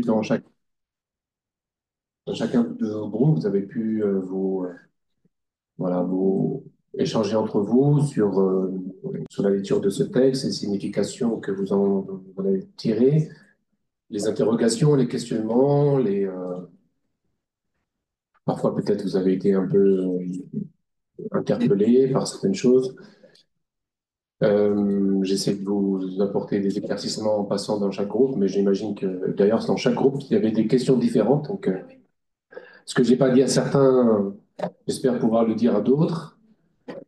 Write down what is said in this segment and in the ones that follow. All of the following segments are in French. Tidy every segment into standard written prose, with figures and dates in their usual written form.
dans chacun de vos groupes, vous avez pu voilà, vous échanger entre vous sur la lecture de ce texte, les significations que vous en avez tirées, les interrogations, les questionnements, parfois peut-être vous avez été un peu interpellé par certaines choses. J'essaie de vous apporter des éclaircissements en passant dans chaque groupe, mais j'imagine que d'ailleurs, dans chaque groupe, il y avait des questions différentes. Donc, ce que j'ai pas dit à certains, j'espère pouvoir le dire à d'autres.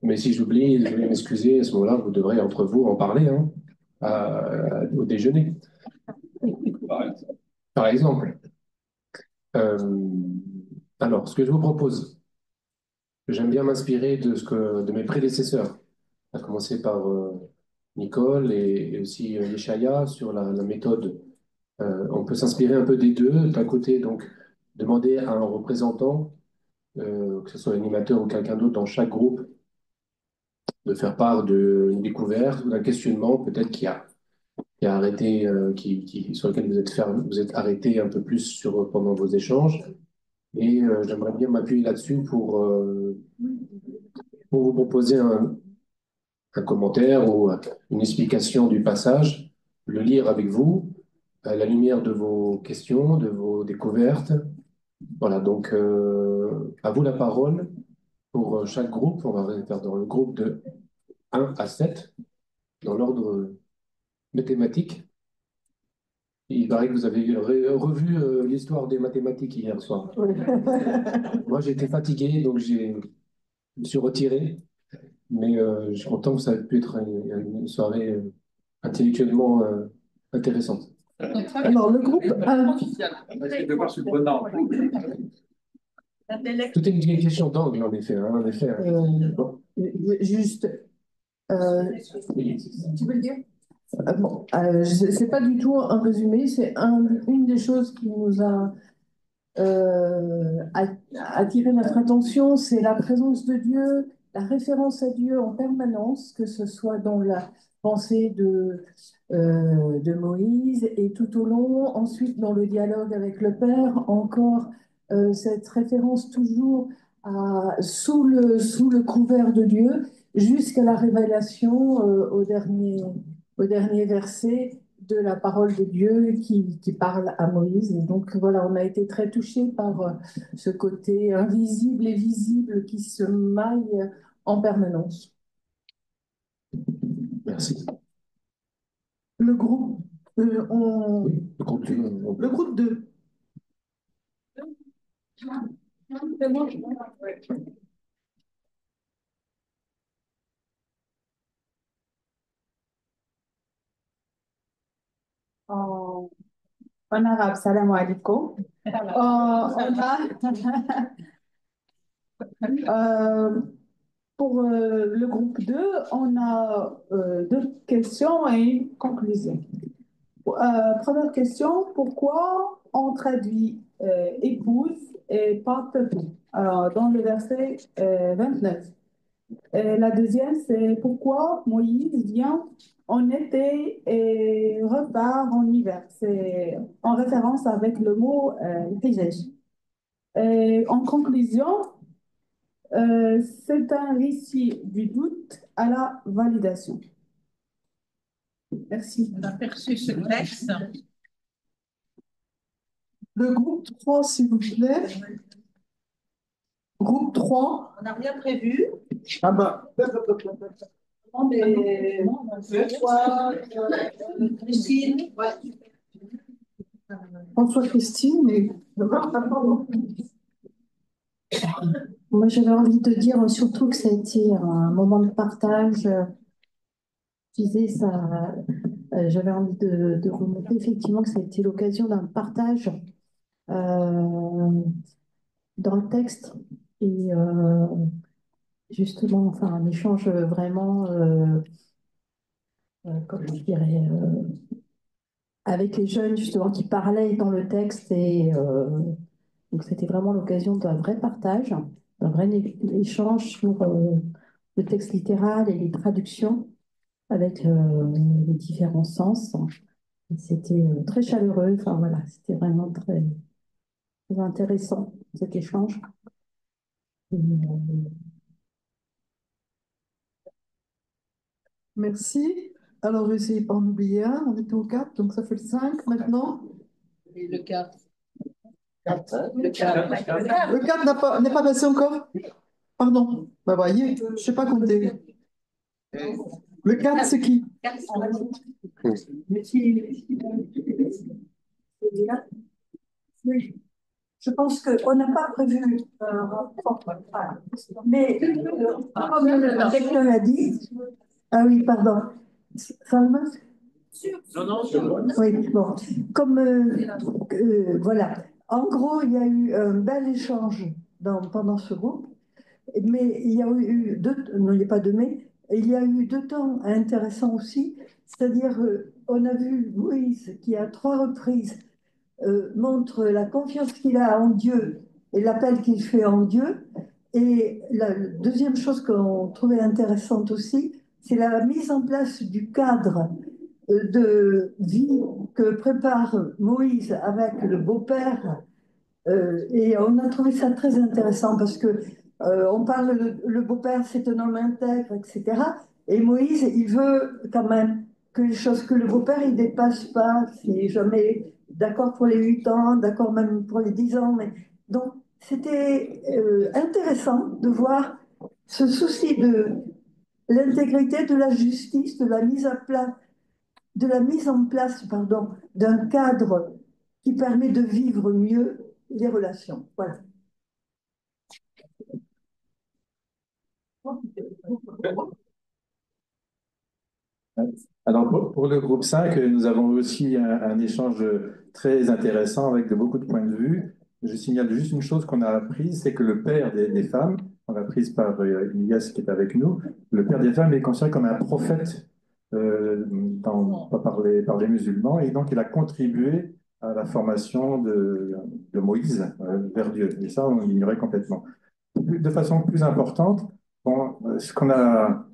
Mais si j'oublie, je vais m'excuser. À ce moment-là, vous devrez entre vous en parler hein, au déjeuner, par exemple. Euh, alors, ce que je vous propose, j'aime bien m'inspirer de mes prédécesseurs, à commencer par Nicole et aussi Yeshaya sur la méthode. On peut s'inspirer un peu des deux. D'un côté, donc, demander à un représentant, que ce soit l'animateur ou quelqu'un d'autre dans chaque groupe, de faire part d'une découverte ou d'un questionnement peut-être qui a arrêté, sur lequel vous êtes arrêté un peu plus pendant vos échanges. Et j'aimerais bien m'appuyer là-dessus pour vous proposer un commentaire ou une explication du passage, le lire avec vous, à la lumière de vos questions, de vos découvertes. Voilà, donc à vous la parole pour chaque groupe. On va faire dans le groupe de 1 à 7, dans l'ordre mathématique. Il paraît que vous avez revu l'histoire des mathématiques hier soir. Moi, j'étais fatigué, donc je me suis retiré. Mais je suis content que ça ait pu être une soirée intellectuellement intéressante. Alors, le groupe 1. Tout est une question d'angle, en effet. Hein, en effet hein. Bon. Juste, tu veux le dire? Bon, c'est pas du tout un résumé, c'est une des choses qui nous a attiré notre attention, c'est la présence de Dieu, la référence à Dieu en permanence, que ce soit dans la pensée de Moïse et tout au long, ensuite dans le dialogue avec le Père, encore cette référence toujours sous le couvert de Dieu, jusqu'à la révélation au dernier verset de la parole de Dieu qui parle à Moïse. Et donc voilà, on a été très touchés par ce côté invisible et visible qui se maille en permanence. Merci. Le groupe, Le groupe 2. En arabe, salam alaikum. Pour le groupe 2, on a deux questions et une conclusion. Première question, pourquoi on traduit épouse et pas peuple? Alors, dans le verset 29. Et la deuxième, c'est pourquoi Moïse vient en été et repart en hiver. C'est en référence avec le mot Hijaj. Et en conclusion, c'est un récit du doute à la validation. Merci. On a perçu ce texte. Le groupe 3, s'il vous plaît. Groupe 3. On n'a rien prévu. Ah bah. Mais François, Christine, ouais. François Christine et... Moi, j'avais envie de dire surtout que ça a été un moment de partage. Je disais ça, j'avais envie de remonter effectivement que ça a été l'occasion d'un partage dans le texte et justement, enfin, un échange vraiment, comment je dirais, avec les jeunes justement qui parlaient dans le texte et donc c'était vraiment l'occasion d'un vrai partage, d'un vrai échange sur le texte littéral et les traductions avec les différents sens. Et c'était très chaleureux. Enfin voilà, c'était vraiment très, très intéressant cet échange. Et, Merci. Alors, je vais essayer de pas en oublier un. On était au 4, donc ça fait le 5 maintenant. Et le 4. Le 4 n'est pas passé encore? Pardon. Bah, voyez, je ne sais pas compter. Le 4, c'est qui? Oui, je pense qu'on n'a pas prévu mais comme le directeur l'a dit, ah oui, pardon, Salma? Non, non, c'est bon. Oui, bon, comme voilà, en gros, il y a eu un bel échange pendant ce groupe, mais il y a eu non, il n'y a pas de mais, il y a eu deux temps intéressants aussi, c'est-à-dire, on a vu Moïse qui, à trois reprises, montre la confiance qu'il a en Dieu et l'appel qu'il fait en Dieu. Et la deuxième chose qu'on trouvait intéressante aussi, c'est la mise en place du cadre de vie que prépare Moïse avec le beau-père. Et on a trouvé ça très intéressant parce que on parle, le beau-père c'est un homme intègre, etc. Et Moïse, il veut quand même que les choses que le beau-père il dépasse pas, il n'est jamais d'accord pour les 8 ans, d'accord même pour les 10 ans. Mais... Donc c'était intéressant de voir ce souci de l'intégrité, de la justice, de la mise en place, pardon, d'un cadre qui permet de vivre mieux les relations. Voilà. Alors, pour le groupe 5, nous avons eu aussi un échange très intéressant avec beaucoup de points de vue. Je signale juste une chose qu'on a apprise, c'est que le père des femmes, on l'a apprise par Ilias qui est avec nous, le père des femmes est considéré comme un prophète par les musulmans, et donc il a contribué à la formation de Moïse vers Dieu. Et ça, on l'ignorait complètement. De façon plus importante, bon, ce qu'on a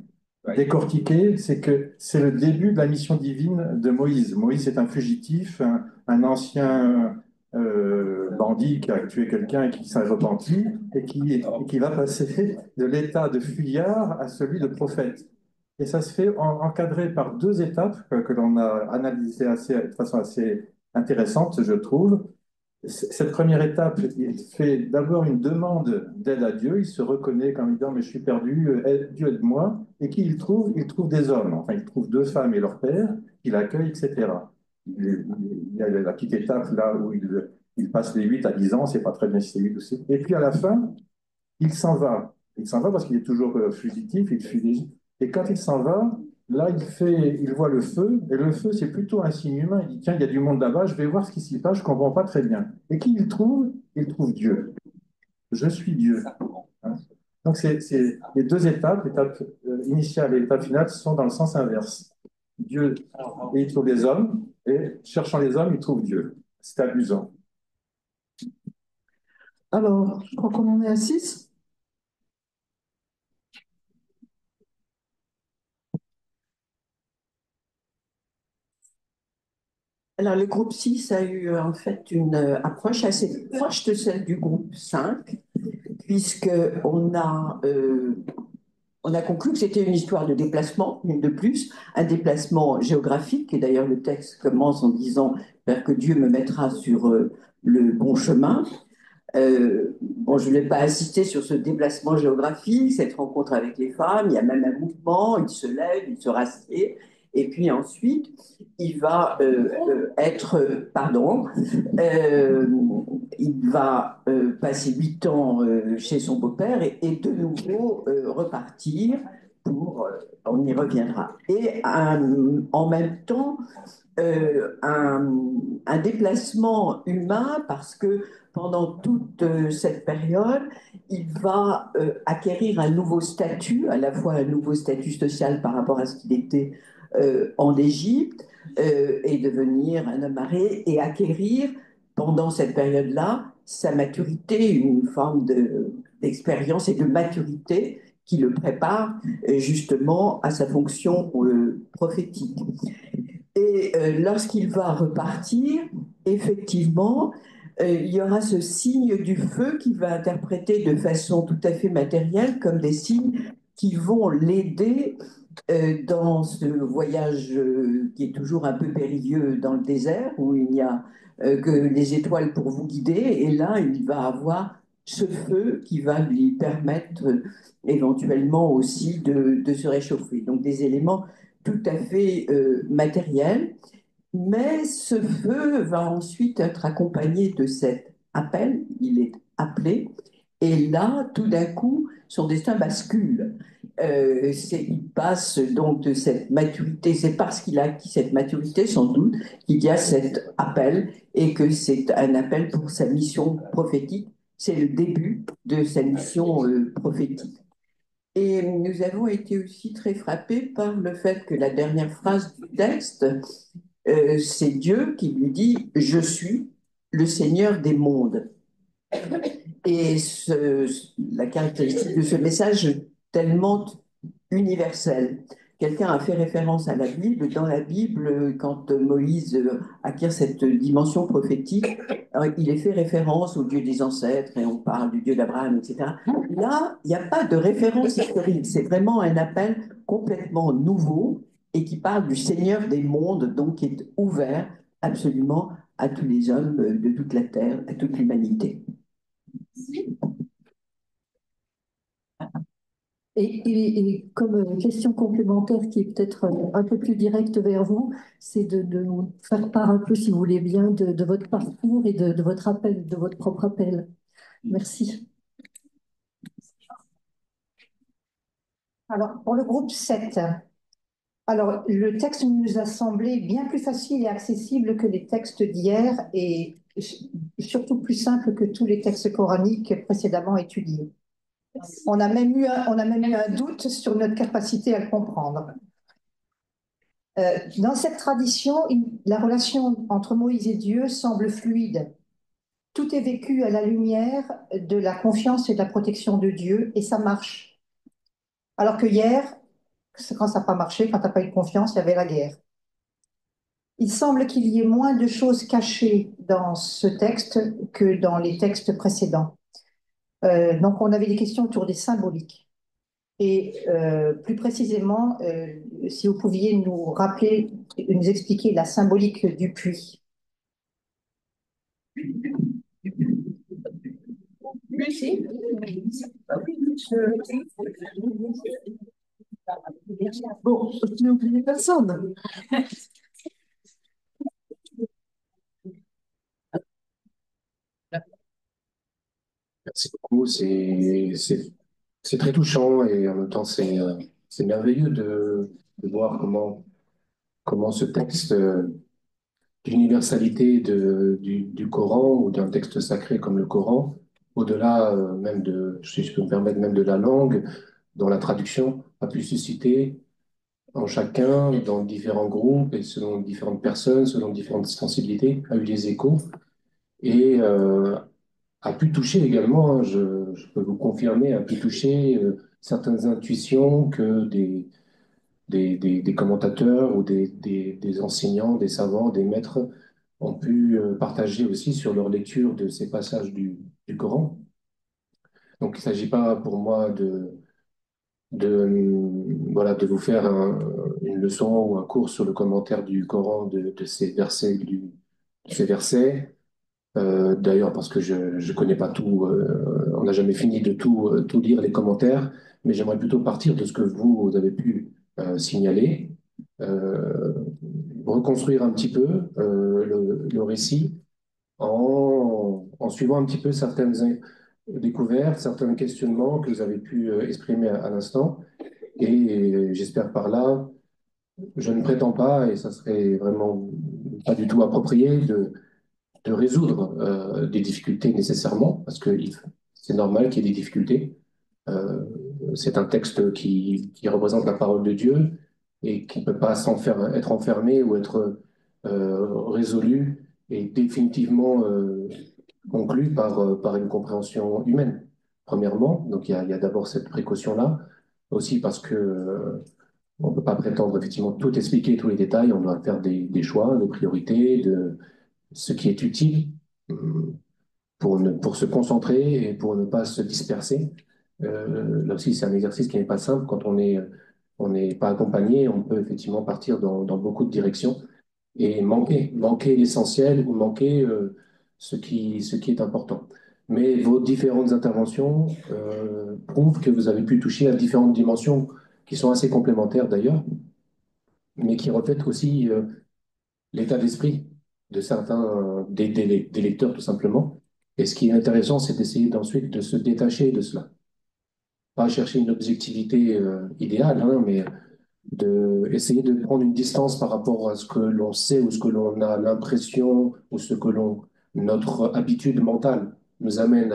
décortiquer, c'est que c'est le début de la mission divine de Moïse. Moïse est un fugitif, un ancien bandit qui a tué quelqu'un et qui s'est repenti et qui va passer de l'état de fuyard à celui de prophète. Et ça se fait encadré par deux étapes que l'on a analysées de façon assez intéressante, je trouve. Cette première étape, il fait d'abord une demande d'aide à Dieu. Il se reconnaît comme disant, mais je suis perdu, Dieu aide-moi. Et qui il trouve? Il trouve des hommes. Enfin, il trouve deux femmes et leur père, qu'il accueille, etc. Il y a la petite étape là où il passe les 8 à 10 ans, c'est pas très bien si c'est 8 ou 7. Et puis à la fin, il s'en va. Il s'en va parce qu'il est toujours fugitif, il fuit des... Et quand il s'en va, là, il voit le feu, et le feu, c'est plutôt un signe humain. Il dit, tiens, il y a du monde là-bas, je vais voir ce qui s'y passe, je ne comprends pas très bien. Et qui il trouve? Il trouve Dieu. Je suis Dieu. Hein. Donc, les deux étapes, l'étape initiale et l'étape finale, sont dans le sens inverse. Dieu, et il trouve des hommes, et cherchant les hommes, il trouve Dieu. C'est amusant. Alors, je crois qu'on en est à 6. Alors, le groupe 6 a eu en fait une approche assez proche de celle du groupe 5, on a conclu que c'était une histoire de déplacement, une de plus, un déplacement géographique, et d'ailleurs le texte commence en disant « que Dieu me mettra sur le bon chemin ». Bon, je ne vais pas insister sur ce déplacement géographique, cette rencontre avec les femmes, il y a même un mouvement, il se lève, il se rassied, et puis ensuite, il va il va passer 8 ans chez son beau-père et de nouveau repartir on y reviendra. Et en même temps, un déplacement humain parce que pendant toute cette période, il va acquérir un nouveau statut, à la fois un nouveau statut social par rapport à ce qu'il était en Égypte, et devenir un homme marié et acquérir pendant cette période-là sa maturité, une forme d'expérience et de maturité qui le prépare justement à sa fonction prophétique. Et lorsqu'il va repartir, effectivement, il y aura ce signe du feu qu'il va interpréter de façon tout à fait matérielle comme des signes qui vont l'aider dans ce voyage qui est toujours un peu périlleux dans le désert, où il n'y a que les étoiles pour vous guider. Et là, il va avoir ce feu qui va lui permettre éventuellement aussi de se réchauffer. Donc des éléments tout à fait matériels. Mais ce feu va ensuite être accompagné de cet appel, il est appelé, et là, tout d'un coup, son destin bascule. Il passe donc de cette maturité, c'est parce qu'il a acquis cette maturité, sans doute, qu'il y a cet appel, et que c'est un appel pour sa mission prophétique. C'est le début de sa mission prophétique. Et nous avons été aussi très frappés par le fait que la dernière phrase du texte, c'est Dieu qui lui dit, je suis le Seigneur des mondes. Et la caractéristique de ce message tellement universel. Quelqu'un a fait référence à la Bible. Dans la Bible, quand Moïse acquiert cette dimension prophétique, il est fait référence au Dieu des ancêtres et on parle du Dieu d'Abraham, etc. Là, il n'y a pas de référence historique. C'est vraiment un appel complètement nouveau et qui parle du Seigneur des mondes, donc qui est ouvert absolument à tous les hommes de toute la terre, à toute l'humanité. Et comme question complémentaire qui est peut-être un peu plus directe vers vous, c'est de nous faire part un peu, si vous voulez bien, de votre parcours et de votre appel, de votre propre appel. Merci. Alors, pour le groupe 7, alors, le texte nous a semblé bien plus facile et accessible que les textes d'hier et surtout plus simple que tous les textes coraniques précédemment étudiés. On a même eu un doute sur notre capacité à le comprendre. Dans cette tradition, la relation entre Moïse et Dieu semble fluide. Tout est vécu à la lumière de la confiance et de la protection de Dieu et ça marche. Alors que hier, quand ça n'a pas marché, quand tu n'as pas eu confiance, il y avait la guerre. Il semble qu'il y ait moins de choses cachées dans ce texte que dans les textes précédents. Donc, on avait des questions autour des symboliques. Et plus précisément, si vous pouviez nous rappeler, nous expliquer la symbolique du puits. Bon, je n'ai oublié personne. Merci beaucoup. C'est très touchant et en même temps, c'est merveilleux de voir comment ce texte d'universalité du Coran ou d'un texte sacré comme le Coran, au-delà même si je peux me permettre, même de la langue, dont la traduction a pu susciter en chacun, dans différents groupes et selon différentes personnes, selon différentes sensibilités, a eu des échos et a pu toucher également, hein, je peux vous confirmer, a pu toucher certaines intuitions que des commentateurs ou des enseignants, des savants, des maîtres ont pu partager aussi sur leur lecture de ces passages du Coran. Donc il ne s'agit pas pour moi voilà, de vous faire une leçon ou un cours sur le commentaire du Coran de ces versets, de ces versets. D'ailleurs, parce que je ne connais pas tout, on n'a jamais fini de tout lire les commentaires, mais j'aimerais plutôt partir de ce que vous avez pu signaler, euh, reconstruire un petit peu le récit en suivant un petit peu certaines découvertes, certains questionnements que vous avez pu exprimer à l'instant. Et j'espère par là, je ne prétends pas, et ça serait vraiment pas du tout approprié, de résoudre des difficultés nécessairement, parce que c'est normal qu'il y ait des difficultés. Euh, c'est un texte qui représente la parole de Dieu et qui ne peut pas être enfermé ou être résolu et définitivement conclu par une compréhension humaine, premièrement. Donc il y a d'abord cette précaution-là, aussi parce que On ne peut pas prétendre effectivement tout expliquer, tous les détails. On doit faire des choix, des priorités, de ce qui est utile pour se concentrer et pour ne pas se disperser. Là aussi, c'est un exercice qui n'est pas simple. Quand on n'est pas accompagné, on peut effectivement partir dans beaucoup de directions et manquer l'essentiel ou manquer ce qui est important. Mais vos différentes interventions prouvent que vous avez pu toucher à différentes dimensions qui sont assez complémentaires d'ailleurs, mais qui reflètent aussi l'état d'esprit de certains des lecteurs tout simplement. Et ce qui est intéressant, c'est d'essayer ensuite de se détacher de cela. Pas chercher une objectivité idéale, hein, mais essayer de prendre une distance par rapport à ce que l'on sait ou ce que l'on a l'impression ou ce que notre habitude mentale nous amène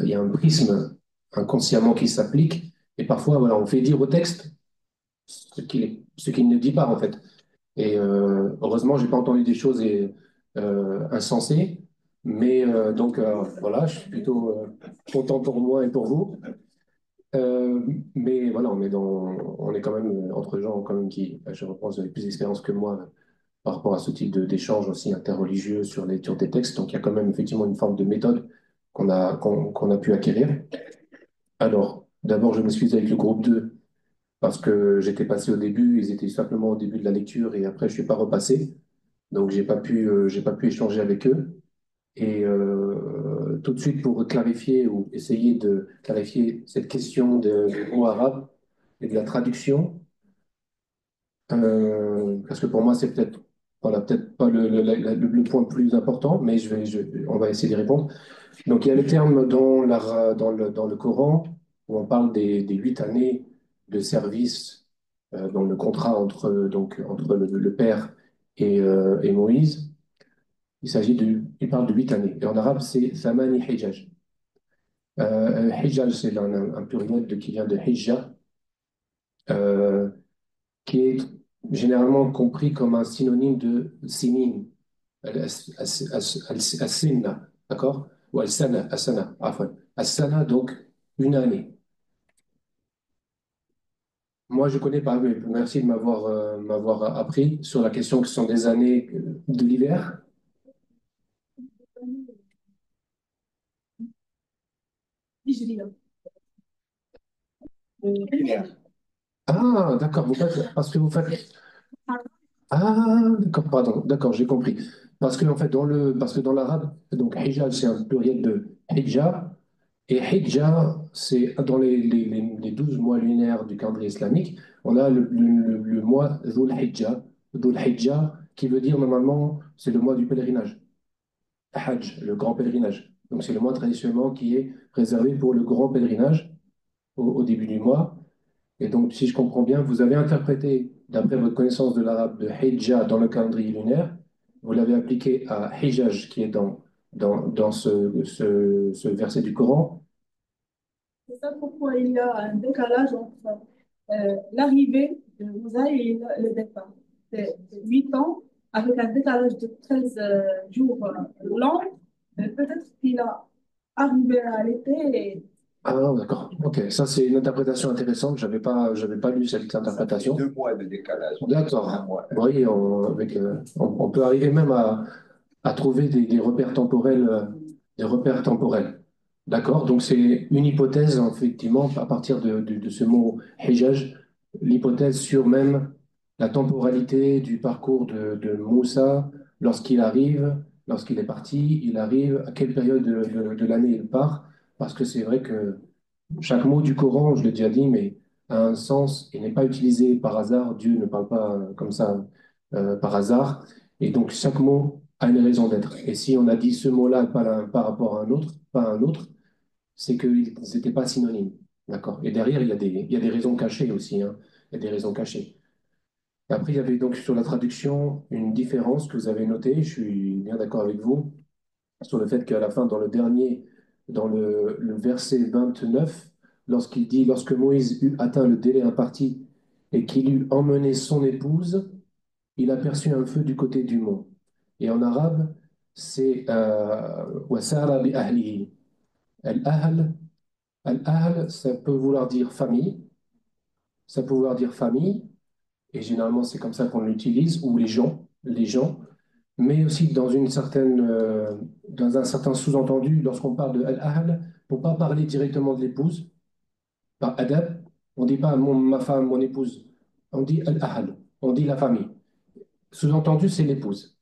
il y a un prisme inconsciemment qui s'applique et parfois voilà, on fait dire au texte ce qu'il ne dit pas en fait. Et heureusement, j'ai pas entendu des choses insensées, mais voilà, je suis plutôt content pour moi et pour vous. Mais voilà, on est quand même entre gens quand même qui, je repense, vous avez plus d'expérience que moi par rapport à ce type d'échange aussi interreligieux sur les lecture des textes. Donc il y a quand même effectivement une forme de méthode qu'on a pu acquérir. Alors, d'abord, je m'excuse avec le groupe 2 parce que j'étais passé au début, ils étaient simplement au début de la lecture et après je suis pas repassé. Donc j'ai pas pu échanger avec eux. Et tout de suite, pour clarifier ou essayer de clarifier cette question du mot arabe et de la traduction, parce que pour moi, c'est peut-être voilà, peut-être pas le point le plus important, mais on va essayer d'y répondre. Donc, il y a le terme dans le Coran où on parle des 8 années de service dans le contrat entre le père et Moïse. Il parle de 8 années. Et en arabe, c'est Thamani Hijaj. Hijaj, c'est un pluriel qui vient de Hijja, euh, qui est généralement compris comme un synonyme de sinin, al-sinna, d'accord? Ou al-sana, afwan. Al-sana, donc une année. Moi, je connais pas, mais merci de m'avoir appris sur la question que ce sont des années de l'hiver. Ah, d'accord, parce que vous faites. Ah, d'accord, pardon, d'accord, j'ai compris. Parce que, en fait, parce que dans l'arabe, donc hijab, c'est un pluriel de hijab, et hijja, c'est dans les 12 mois lunaires du calendrier islamique, on a le mois Dhul Hijja, qui veut dire normalement, c'est le mois du pèlerinage, Hajj, le grand pèlerinage. Donc, c'est le mois traditionnellement qui est réservé pour le grand pèlerinage au début du mois. Et donc, si je comprends bien, vous avez interprété, d'après votre connaissance de l'arabe, de Hijja dans le calendrier lunaire, vous l'avez appliqué à Hijaj, qui est dans ce verset du Coran. C'est ça pourquoi il y a un décalage entre l'arrivée de Moussa et le départ. C'est 8 ans, avec un décalage de 13 jours longs. Peut-être qu'il a arrivé à l'été et Ah, d'accord. Ok, ça c'est une interprétation intéressante. J'avais pas lu cette interprétation. 2 mois de décalage. D'accord. Un mois. Oui, on peut arriver même à trouver des repères temporels, des repères temporels. D'accord. Donc c'est une hypothèse effectivement à partir de ce mot hijaj, l'hypothèse sur même la temporalité du parcours de Moussa lorsqu'il est parti, il arrive, à quelle période de l'année il part, parce que c'est vrai que chaque mot du Coran, je l'ai déjà dit, mais a un sens et n'est pas utilisé par hasard. Dieu ne parle pas comme ça par hasard. Et donc, chaque mot a une raison d'être. Et si on a dit ce mot-là par rapport à un autre, pas à un autre, c'est qu'ils n'étaient pas synonymes. D'accord? Et derrière, il y a des raisons cachées aussi, hein. Il y a des raisons cachées. Et après, il y avait donc sur la traduction une différence que vous avez notée. Je suis bien d'accord avec vous sur le fait qu'à la fin, dans le verset 29, lorsqu'il dit, lorsque Moïse eut atteint le délai imparti et qu'il eut emmené son épouse, il aperçut un feu du côté du mont. Et en arabe, c'est wasara bi ahlihi. Al-ahl, ça peut vouloir dire famille, ça peut vouloir dire famille, et généralement c'est comme ça qu'on l'utilise, ou les gens, mais aussi dans un certain sous-entendu, lorsqu'on parle de al-ahl, pour ne pas parler directement de l'épouse, par adab, on ne dit pas ma femme, mon épouse, on dit al-ahl, on dit la famille. Sous-entendu, c'est l'épouse.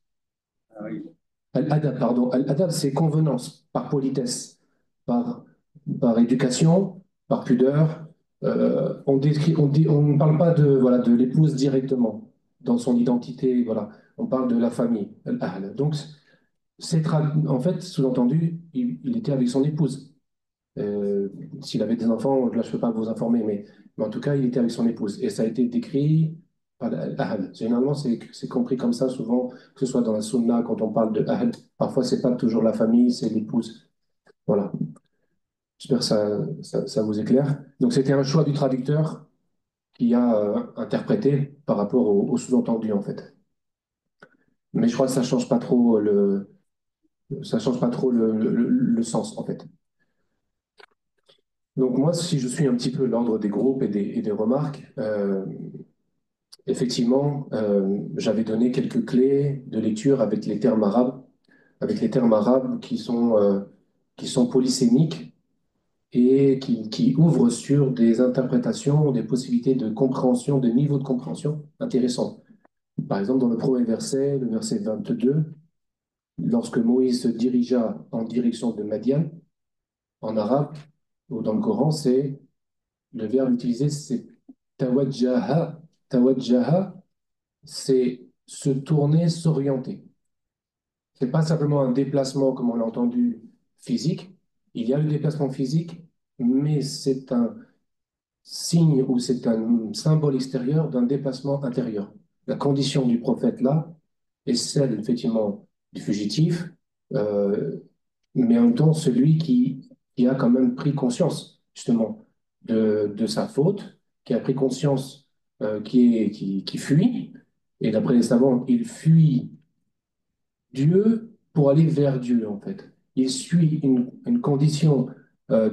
Al-adab, pardon. Al-adab, c'est convenance, par politesse, par, par éducation, par pudeur. On ne parle pas voilà, de l'épouse directement, dans son identité, voilà. On parle de la famille, al-ahl. Donc, en fait, sous-entendu, il était avec son épouse. Euh, S'il avait des enfants, là, je ne peux pas vous informer, mais en tout cas, il était avec son épouse. Et ça a été décrit par Ahl. Généralement, c'est compris comme ça, souvent, que ce soit dans la Sunna, quand on parle de Ahl. Parfois, c'est pas toujours la famille, c'est l'épouse. Voilà. J'espère que ça vous éclaire. Donc, c'était un choix du traducteur qui a interprété par rapport au sous-entendu, en fait. Mais je crois que ça change pas trop le sens, en fait. Donc moi, si je suis un petit peu l'ordre des groupes et des remarques, effectivement, j'avais donné quelques clés de lecture avec les termes arabes qui sont polysémiques et qui ouvrent sur des interprétations, des possibilités de compréhension, de niveaux de compréhension intéressants. Par exemple, dans le premier verset, le verset 22, lorsque Moïse se dirigea en direction de Madian, en arabe, ou dans le Coran, le verbe utilisé, c'est tawajjaha. Tawajjaha, c'est se tourner, s'orienter. Ce n'est pas simplement un déplacement, comme on l'a entendu, physique. Il y a le déplacement physique, mais c'est un signe ou c'est un symbole extérieur d'un déplacement intérieur. La condition du prophète là est celle, effectivement, du fugitif, euh, mais en même temps celui qui a quand même pris conscience, justement, de sa faute, qui a pris conscience qui fuit, et d'après les savants, il fuit Dieu pour aller vers Dieu, en fait. Il suit une condition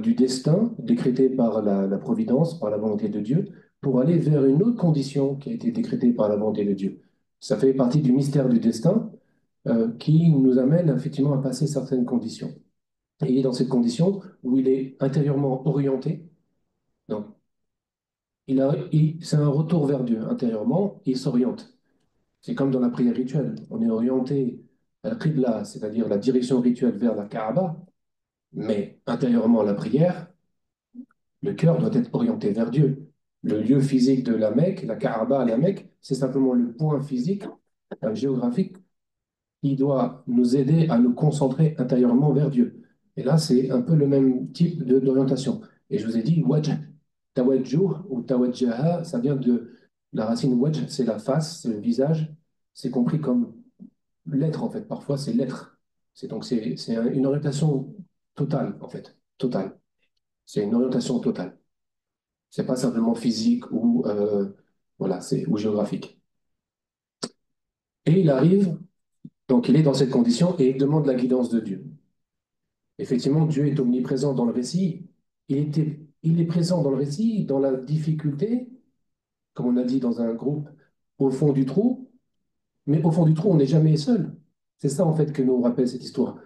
du destin décrétée par la providence, par la volonté de Dieu, pour aller vers une autre condition qui a été décrétée par la volonté de Dieu. Ça fait partie du mystère du destin qui nous amène effectivement à passer certaines conditions. Et il est dans cette condition où il est intérieurement orienté. Donc, c'est un retour vers Dieu intérieurement, il s'oriente. C'est comme dans la prière rituelle. On est orienté à la Qibla, c'est-à-dire la direction rituelle vers la Kaaba, mais intérieurement à la prière, le cœur doit être orienté vers Dieu. Le lieu physique de la Mecque, la Kaaba à la Mecque, c'est simplement le point physique, géographique, qui doit nous aider à nous concentrer intérieurement vers Dieu. Et là, c'est un peu le même type d'orientation. Et je vous ai dit, wajh, tawajjuh ou tawajjaha, ça vient de la racine wajh, c'est la face, c'est le visage. C'est compris comme l'être, en fait. Parfois, c'est l'être. C'est une orientation totale, en fait. Totale. C'est une orientation totale. C'est pas simplement physique ou, voilà, ou géographique. Et il arrive, donc il est dans cette condition et il demande la guidance de Dieu. Effectivement, Dieu est omniprésent dans le récit. Il est présent dans le récit, dans la difficulté, comme on a dit dans un groupe, au fond du trou. Mais au fond du trou, on n'est jamais seul. C'est ça, en fait, que nous rappelle cette histoire.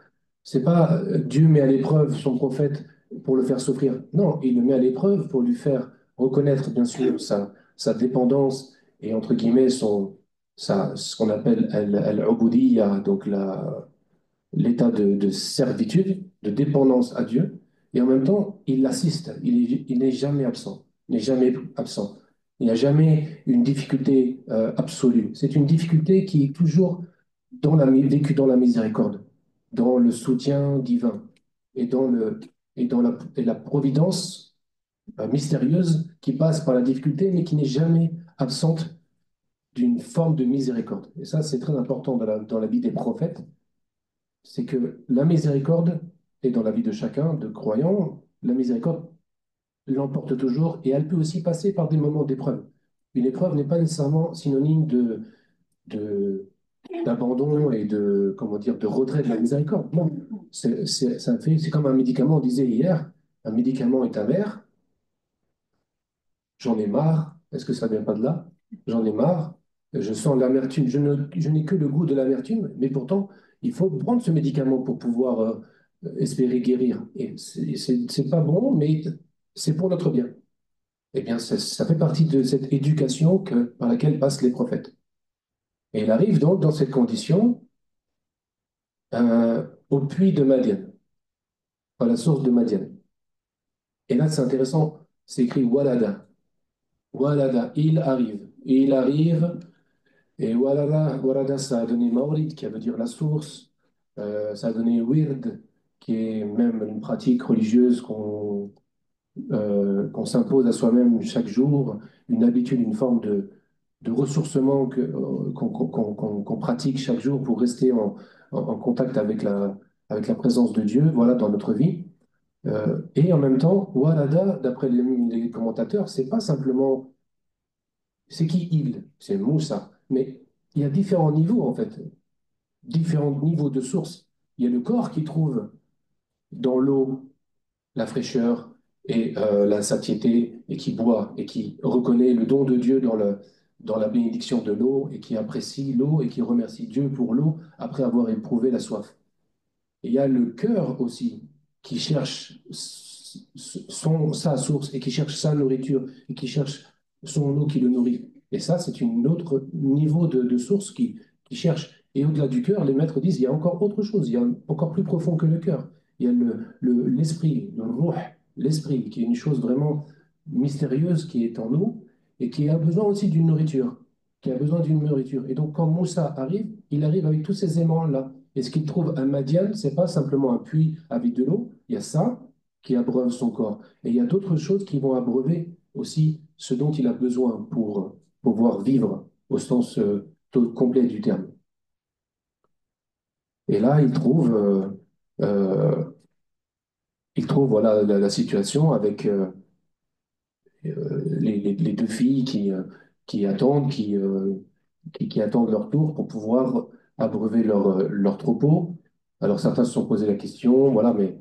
C'est pas Dieu met à l'épreuve son prophète pour le faire souffrir. Non, il le met à l'épreuve pour lui faire reconnaître, bien sûr, sa dépendance et, entre guillemets, ce qu'on appelle al-ubudiyya, donc l'état de servitude, de dépendance à Dieu, et en même temps, il l'assiste, il n'est jamais absent, il n'est jamais absent. Il n'y a jamais une difficulté absolue. C'est une difficulté qui est toujours vécue dans la miséricorde, dans le soutien divin et et la providence mystérieuse qui passe par la difficulté, mais qui n'est jamais absente d'une forme de miséricorde. Et ça, c'est très important dans la vie des prophètes, c'est que la miséricorde est dans la vie de chacun, de croyant, la miséricorde l'emporte toujours et elle peut aussi passer par des moments d'épreuve. Une épreuve n'est pas nécessairement synonyme de- d'abandon et comment dire, de retrait de la miséricorde. Non, c'est comme un médicament, on disait hier, un médicament est amer, j'en ai marre, Est-ce que ça vient pas de là? J'en ai marre. Je sens l'amertume. Je n'ai que le goût de l'amertume, mais pourtant, il faut prendre ce médicament pour pouvoir espérer guérir. Et c'est pas bon, mais c'est pour notre bien. Eh bien, ça fait partie de cette éducation par laquelle passent les prophètes. Et il arrive donc dans cette condition au puits de Madian, à la source de Madian. Et là, c'est intéressant, c'est écrit Walada. Walada, il arrive. Et il arrive, et Walada, ça a donné Mawrid, qui veut dire la source. Ça a donné Wird, qui est même une pratique religieuse qu'on s'impose à soi-même chaque jour, une habitude, une forme de ressourcement qu'on pratique chaque jour pour rester en contact avec la présence de Dieu, voilà, dans notre vie. Et en même temps, Walada, d'après les commentateurs, c'est pas simplement, c'est qui il, c'est Moussa, mais il y a différents niveaux en fait, différents niveaux de source. Il y a le corps qui trouve dans l'eau la fraîcheur et la satiété, et qui boit, et qui reconnaît le don de Dieu dans la bénédiction de l'eau, et qui apprécie l'eau, et qui remercie Dieu pour l'eau après avoir éprouvé la soif. Et il y a le cœur aussi qui cherche sa source, et qui cherche sa nourriture, et qui cherche son eau qui le nourrit. Et ça, c'est un autre niveau de source qui cherche. Et au-delà du cœur, les maîtres disent, il y a encore autre chose, il y a encore plus profond que le cœur. Il y a l'esprit, le ruh, l'esprit, qui est une chose vraiment mystérieuse qui est en nous, et qui a besoin aussi d'une nourriture, qui a besoin d'une nourriture. Et donc, quand Moussa arrive, il arrive avec tous ces aimants-là. Et ce qu'il trouve à Madian, c'est pas simplement un puits avec de l'eau, il y a ça qui abreuve son corps. Et il y a d'autres choses qui vont abreuver aussi ce dont il a besoin pour pouvoir vivre au sens complet du terme. Et là, euh, il trouve voilà, la situation avec les deux filles qui attendent, qui attendent leur tour pour pouvoir abreuver leur troupeau. Alors certains se sont posé la question, voilà, mais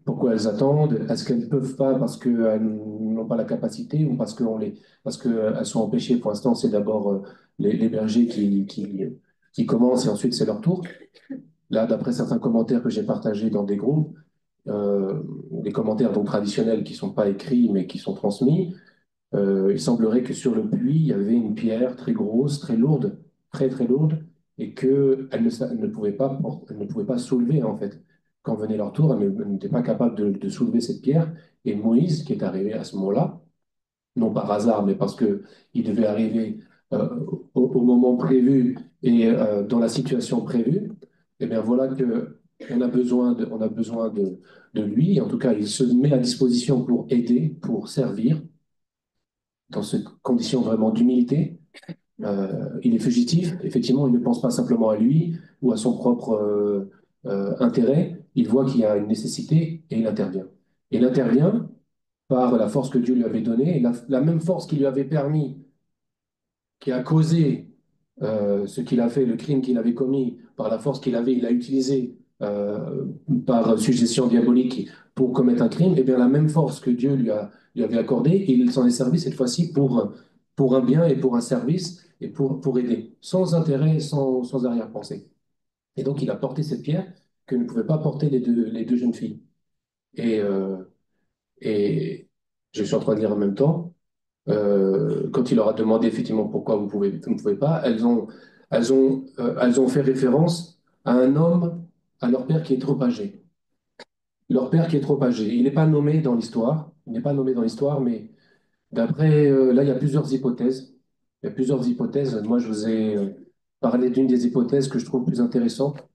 pourquoi elles attendent? Est-ce qu'elles ne peuvent pas parce qu'elles n'ont pas la capacité, ou parce qu'elles sont empêchées? Pour l'instant, c'est d'abord les bergers qui commencent, et ensuite c'est leur tour. Là, d'après certains commentaires que j'ai partagés dans des groupes, des commentaires donc traditionnels qui ne sont pas écrits mais qui sont transmis, il semblerait que sur le puits, il y avait une pierre très grosse, très lourde, très très lourde, et qu'elle ne pouvait pas soulever en fait. Quand venait leur tour, elle n'était pas capable de soulever cette pierre. Et Moïse, qui est arrivé à ce moment-là, non par hasard, mais parce qu'il devait arriver au moment prévu et dans la situation prévue, et bien voilà que on a besoin de lui. En tout cas, il se met à disposition pour aider, pour servir, dans cette condition vraiment d'humilité. Il est fugitif, effectivement, il ne pense pas simplement à lui ou à son propre intérêt, il voit qu'il y a une nécessité et il intervient. Et il intervient par la force que Dieu lui avait donnée, et la même force qui lui avait permis, qui a causé ce qu'il a fait, le crime qu'il avait commis, par la force qu'il avait, il a utilisé par suggestion diabolique pour commettre un crime, et bien la même force que Dieu lui avait accordée, il s'en est servi cette fois-ci pour un bien et pour un service et pour aider, sans intérêt, sans arrière-pensée. Et donc il a porté cette pierre que ne pouvaient pas porter les deux jeunes filles. Et, euh, et je suis en train de lire en même temps. Quand il leur a demandé effectivement pourquoi vous ne pouvez pas, elles ont fait référence à un homme, à leur père qui est trop âgé. Leur père qui est trop âgé. Il n'est pas nommé dans l'histoire. Il n'est pas nommé dans l'histoire, mais d'après, là, il y a plusieurs hypothèses. Il y a plusieurs hypothèses. Moi, je vous ai parlé d'une des hypothèses que je trouve plus intéressante,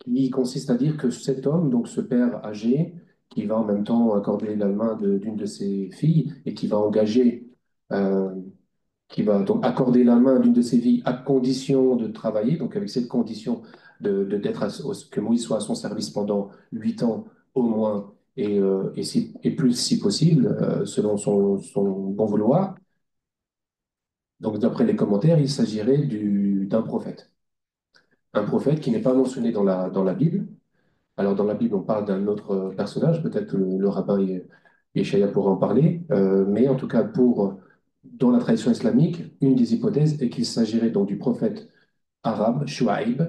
qui consiste à dire que cet homme, donc ce père âgé, qui va en même temps accorder la main d'une de ses filles et qui va engager euh, qui va donc accorder la main d'une de ses filles à condition de travailler, donc avec cette condition que Moïse soit à son service pendant 8 ans au moins, et plus si possible, selon son bon vouloir. Donc d'après les commentaires, il s'agirait d'un prophète. Un prophète qui n'est pas mentionné dans la Bible. Alors dans la Bible, on parle d'un autre personnage, peut-être le rabbin Yeshaya pourra en parler, mais en tout cas dans la tradition islamique, une des hypothèses est qu'il s'agirait donc du prophète arabe, Shu'aib,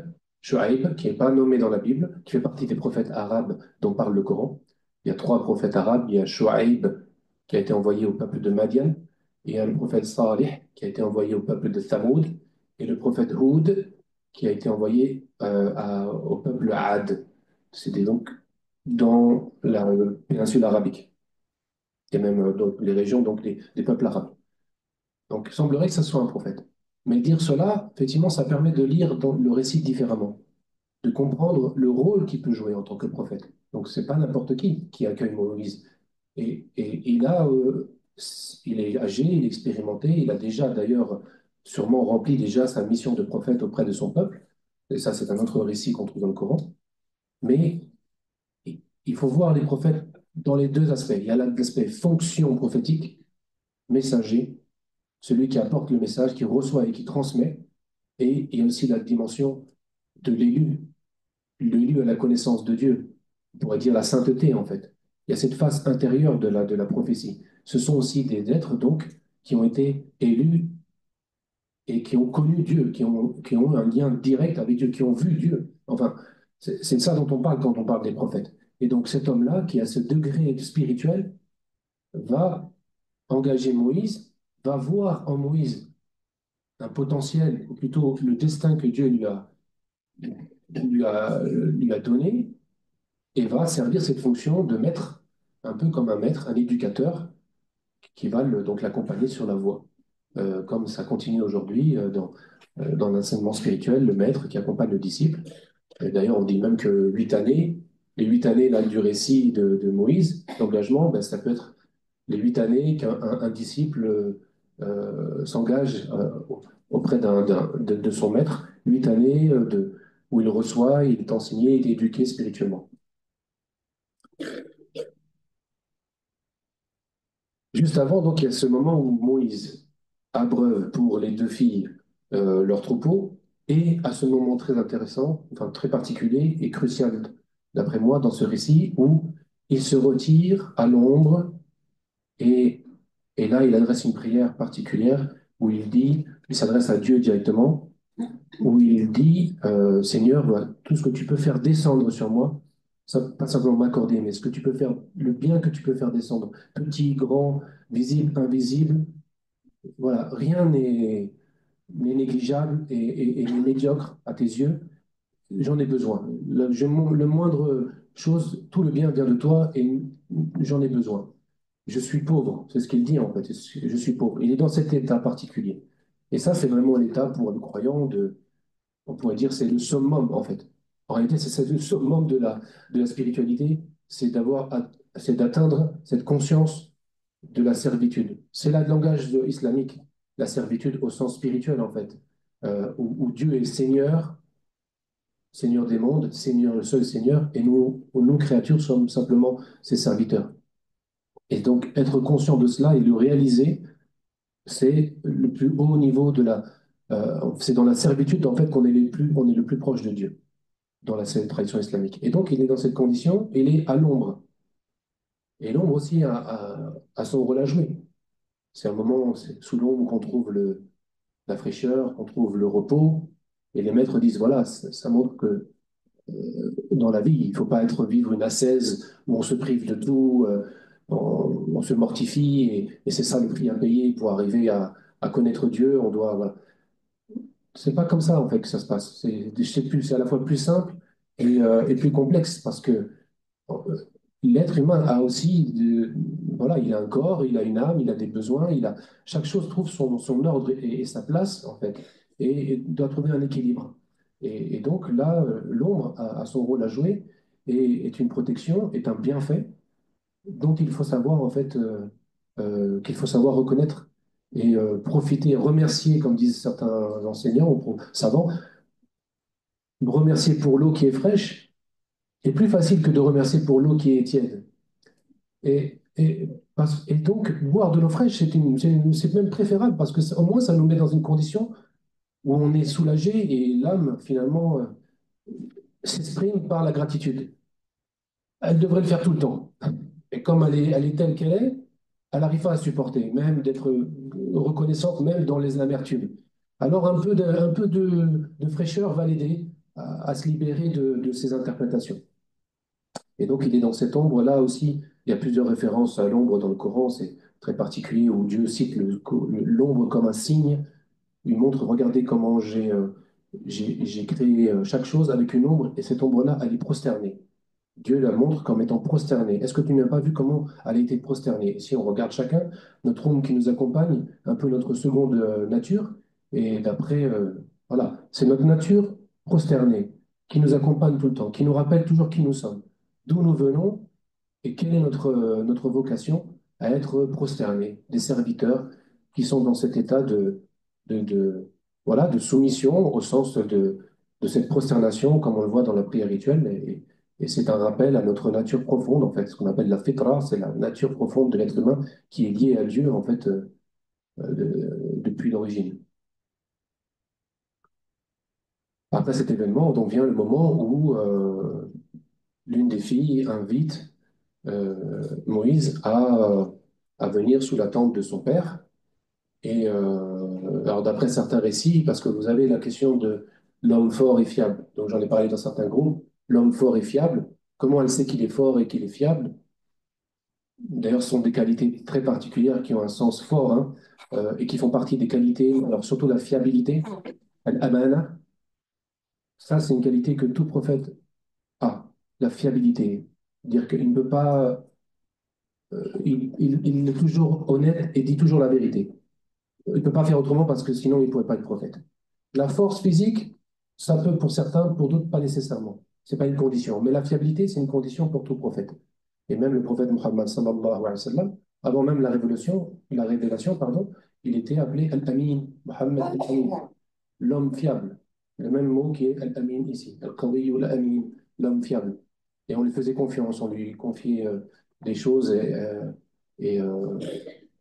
qui n'est pas nommé dans la Bible, qui fait partie des prophètes arabes dont parle le Coran. Il y a trois prophètes arabes. Il y a Shu'aib, qui a été envoyé au peuple de Madian. Il y a le prophète Salih, qui a été envoyé au peuple de Thamoud. Et le prophète Houd, qui a été envoyé au peuple Ad. C'était donc dans la péninsule arabique, et même dans les régions donc, des peuples arabes. Donc, il semblerait que ce soit un prophète. Mais dire cela, effectivement, ça permet de lire dans le récit différemment, de comprendre le rôle qu'il peut jouer en tant que prophète. Donc, c'est pas n'importe qui accueille Moïse. Et il est âgé, il est expérimenté, il a déjà d'ailleurs sûrement rempli déjà sa mission de prophète auprès de son peuple. Et ça, c'est un autre récit qu'on trouve dans le Coran. Mais il faut voir les prophètes dans les deux aspects. Il y a l'aspect fonction prophétique, messager, celui qui apporte le message, qui reçoit et qui transmet. Et il y a aussi la dimension de l'élu à la connaissance de Dieu. On pourrait dire la sainteté, en fait. Il y a cette face intérieure de la prophétie. Ce sont aussi des êtres, donc, qui ont été élus et qui ont connu Dieu, qui ont un lien direct avec Dieu, qui ont vu Dieu. Enfin, c'est de ça dont on parle quand on parle des prophètes. Et donc, cet homme-là, qui a ce degré spirituel, va engager Moïse, va voir en Moïse un potentiel, ou plutôt le destin que Dieu lui a donné, et va servir cette fonction de maître, un peu comme un maître, un éducateur, qui va donc l'accompagner sur la voie. Comme ça continue aujourd'hui dans l'enseignement spirituel, le maître qui accompagne le disciple. Et d'ailleurs, on dit même que 8 années, les 8 années là, du récit de Moïse, l'engagement, ben, ça peut être les 8 années qu'un un disciple s'engage auprès de son maître, 8 années où il reçoit, il est enseigné, il est éduqué spirituellement. Juste avant, donc, il y a ce moment où Moïse abreuve pour les deux filles leur troupeau, et à ce moment très intéressant, enfin très particulier et crucial, d'après moi, dans ce récit, où il se retire à l'ombre, et, et là, il adresse une prière particulière, où il s'adresse à Dieu directement, où il dit, Seigneur, voilà, tout ce que tu peux faire descendre sur moi, pas simplement m'accorder, mais ce que tu peux faire, le bien que tu peux faire descendre, petit, grand, visible, invisible, voilà, rien n'est négligeable et n'est médiocre à tes yeux. J'en ai besoin. Le moindre chose, tout le bien vient de toi et j'en ai besoin. Je suis pauvre, c'est ce qu'il dit en fait. Je suis pauvre. Il est dans cet état particulier. Et ça, c'est vraiment l'état pour le croyant on pourrait dire, c'est le summum, en fait. En réalité, c'est le summum de la spiritualité, c'est d'atteindre cette conscience de la servitude. C'est là le langage islamique, la servitude au sens spirituel, en fait, où Dieu est Seigneur, Seigneur des mondes, Seigneur, le seul Seigneur, et nous, créatures, sommes simplement ses serviteurs. Et donc, être conscient de cela et le réaliser, c'est le plus haut niveau c'est dans la servitude, en fait, on est le plus proche de Dieu, dans la tradition islamique. Et donc, il est dans cette condition, il est à l'ombre. Et l'ombre aussi a son rôle à jouer. C'est un moment, c'est sous l'ombre qu'on trouve la fraîcheur, qu'on trouve le repos. Et les maîtres disent, voilà, ça montre que dans la vie, il ne faut pas vivre une ascèse où on se prive de tout, on se mortifie, et c'est ça le prix à payer pour arriver à connaître Dieu. Voilà. C'est pas comme ça en fait que ça se passe. C'est à la fois plus simple et plus complexe parce que l'être humain a aussi, voilà, il a un corps, il a une âme, il a des besoins, chaque chose trouve son ordre et sa place en fait et doit trouver un équilibre. Et donc là, l'ombre a son rôle à jouer et est une protection, est un bienfait dont il faut savoir en fait qu'il faut savoir reconnaître et profiter, remercier, comme disent certains enseignants ou savants, remercier pour l'eau qui est fraîche est plus facile que de remercier pour l'eau qui est tiède. Et donc, boire de l'eau fraîche, c'est même préférable parce que au moins, ça nous met dans une condition où on est soulagé et l'âme, finalement, s'exprime par la gratitude. Elle devrait le faire tout le temps. Et comme elle est telle qu'elle est, elle n'arrive pas à supporter, même d'être reconnaissante, même dans les amertumes. Alors un peu de fraîcheur va l'aider à se libérer de ces interprétations. Et donc il est dans cette ombre-là aussi. Il y a plusieurs références à l'ombre dans le Coran, c'est très particulier, où Dieu cite l'ombre comme un signe. Il montre, regardez comment j'ai créé chaque chose avec une ombre, et cette ombre-là, elle est prosternée. Dieu la montre comme étant prosternée. Est-ce que tu n'as pas vu comment elle a été prosternée? Si on regarde chacun, notre ombre qui nous accompagne, un peu notre seconde nature, et d'après, voilà, c'est notre nature prosternée qui nous accompagne tout le temps, qui nous rappelle toujours qui nous sommes, d'où nous venons et quelle est notre vocation à être prosternés, des serviteurs qui sont dans cet état voilà, de soumission au sens de cette prosternation, comme on le voit dans la prière rituelle. Et c'est un rappel à notre nature profonde, en fait, ce qu'on appelle la fitra, c'est la nature profonde de l'être humain qui est liée à Dieu, en fait, depuis l'origine. Après cet événement, donc vient le moment où l'une des filles invite Moïse à venir sous la tente de son père. Et alors, d'après certains récits, parce que vous avez la question de l'homme fort et fiable, donc j'en ai parlé dans certains groupes, l'homme fort et fiable, comment elle sait qu'il est fort et qu'il est fiable? D'ailleurs, ce sont des qualités très particulières qui ont un sens fort hein, et qui font partie des qualités, alors surtout la fiabilité, al-amana, ça c'est une qualité que tout prophète a, la fiabilité. Dire qu'il ne peut pas il est toujours honnête et dit toujours la vérité. Il ne peut pas faire autrement parce que sinon il ne pourrait pas être prophète. La force physique, ça peut pour certains, pour d'autres pas nécessairement. Ce n'est pas une condition. Mais la fiabilité, c'est une condition pour tout prophète. Et même le prophète Muhammad sallallahu alayhi wa sallam, avant même la révélation, pardon, il était appelé Al-Amin, Muhammad Al-Amin, l'homme fiable. Le même mot qui est Al-Amin ici, Al-Qawi ou Al-Amin, l'homme fiable. Et on lui faisait confiance, on lui confiait des choses et,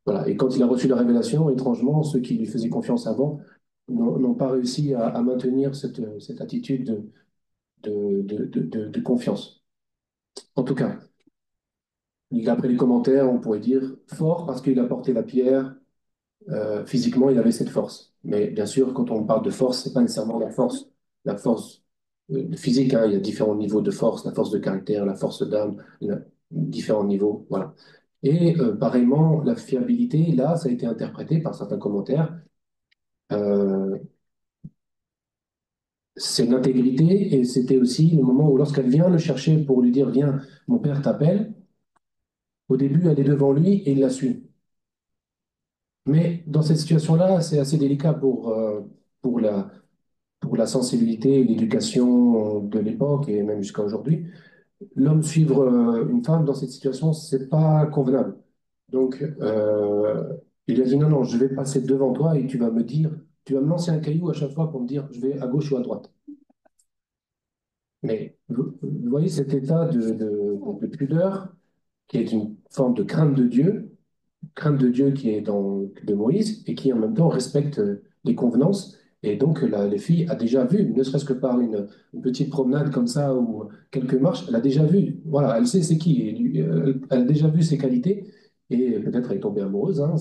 voilà. Et quand il a reçu la révélation, étrangement, ceux qui lui faisaient confiance avant n'ont pas réussi à maintenir cette attitude de confiance. En tout cas, d'après les commentaires, on pourrait dire fort parce qu'il a porté la pierre, physiquement, il avait cette force. Mais bien sûr, quand on parle de force, c'est pas nécessairement la force physique. Hein. Il y a différents niveaux de force, la force de caractère, la force d'âme, différents niveaux. Voilà. Et pareillement, la fiabilité, là, ça a été interprété par certains commentaires. Euh, c'est l'intégrité et c'était aussi le moment où lorsqu'elle vient le chercher pour lui dire, viens, mon père t'appelle, au début, elle est devant lui et il la suit. Mais dans cette situation-là, c'est assez délicat pour pour la sensibilité et l'éducation de l'époque et même jusqu'à aujourd'hui. L'homme suivre une femme dans cette situation, c'est pas convenable. Donc, il lui a dit non, non, je vais passer devant toi et tu vas me dire, tu vas me lancer un caillou à chaque fois pour me dire je vais à gauche ou à droite. Mais vous voyez cet état de pudeur qui est une forme de crainte de Dieu qui est de Moïse et qui en même temps respecte les convenances. Et donc les filles a déjà vu, ne serait-ce que par une petite promenade comme ça ou quelques marches, elle a déjà vu, voilà, elle sait c'est qui, elle a déjà vu ses qualités et peut-être elle est tombée amoureuse, hein,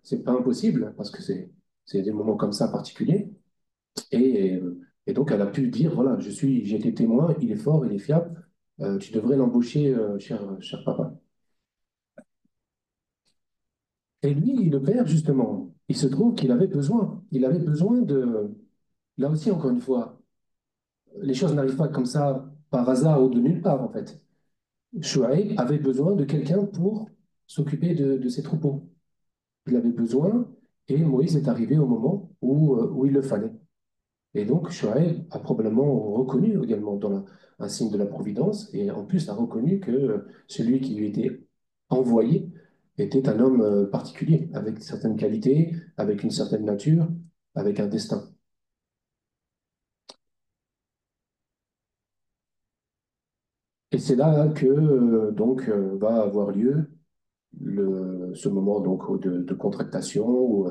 c'est pas impossible parce que c'est des moments comme ça particuliers. Et, et donc elle a pu dire, voilà, j'ai été témoin, il est fort, il est fiable, tu devrais l'embaucher, cher papa. Et lui, le père, justement, il se trouve qu'il avait besoin. Il avait besoin de... Là aussi, encore une fois, les choses n'arrivent pas comme ça par hasard ou de nulle part, en fait. Chouaïb avait besoin de quelqu'un pour s'occuper de ses troupeaux. Il avait besoin, et Moïse est arrivé au moment où il le fallait. Et donc, Chouaïb a probablement reconnu également un signe de la providence, et en plus a reconnu que celui qui lui était envoyé était un homme particulier, avec certaines qualités, avec une certaine nature, avec un destin. Et c'est là que va avoir lieu ce moment donc, de contractation. Où,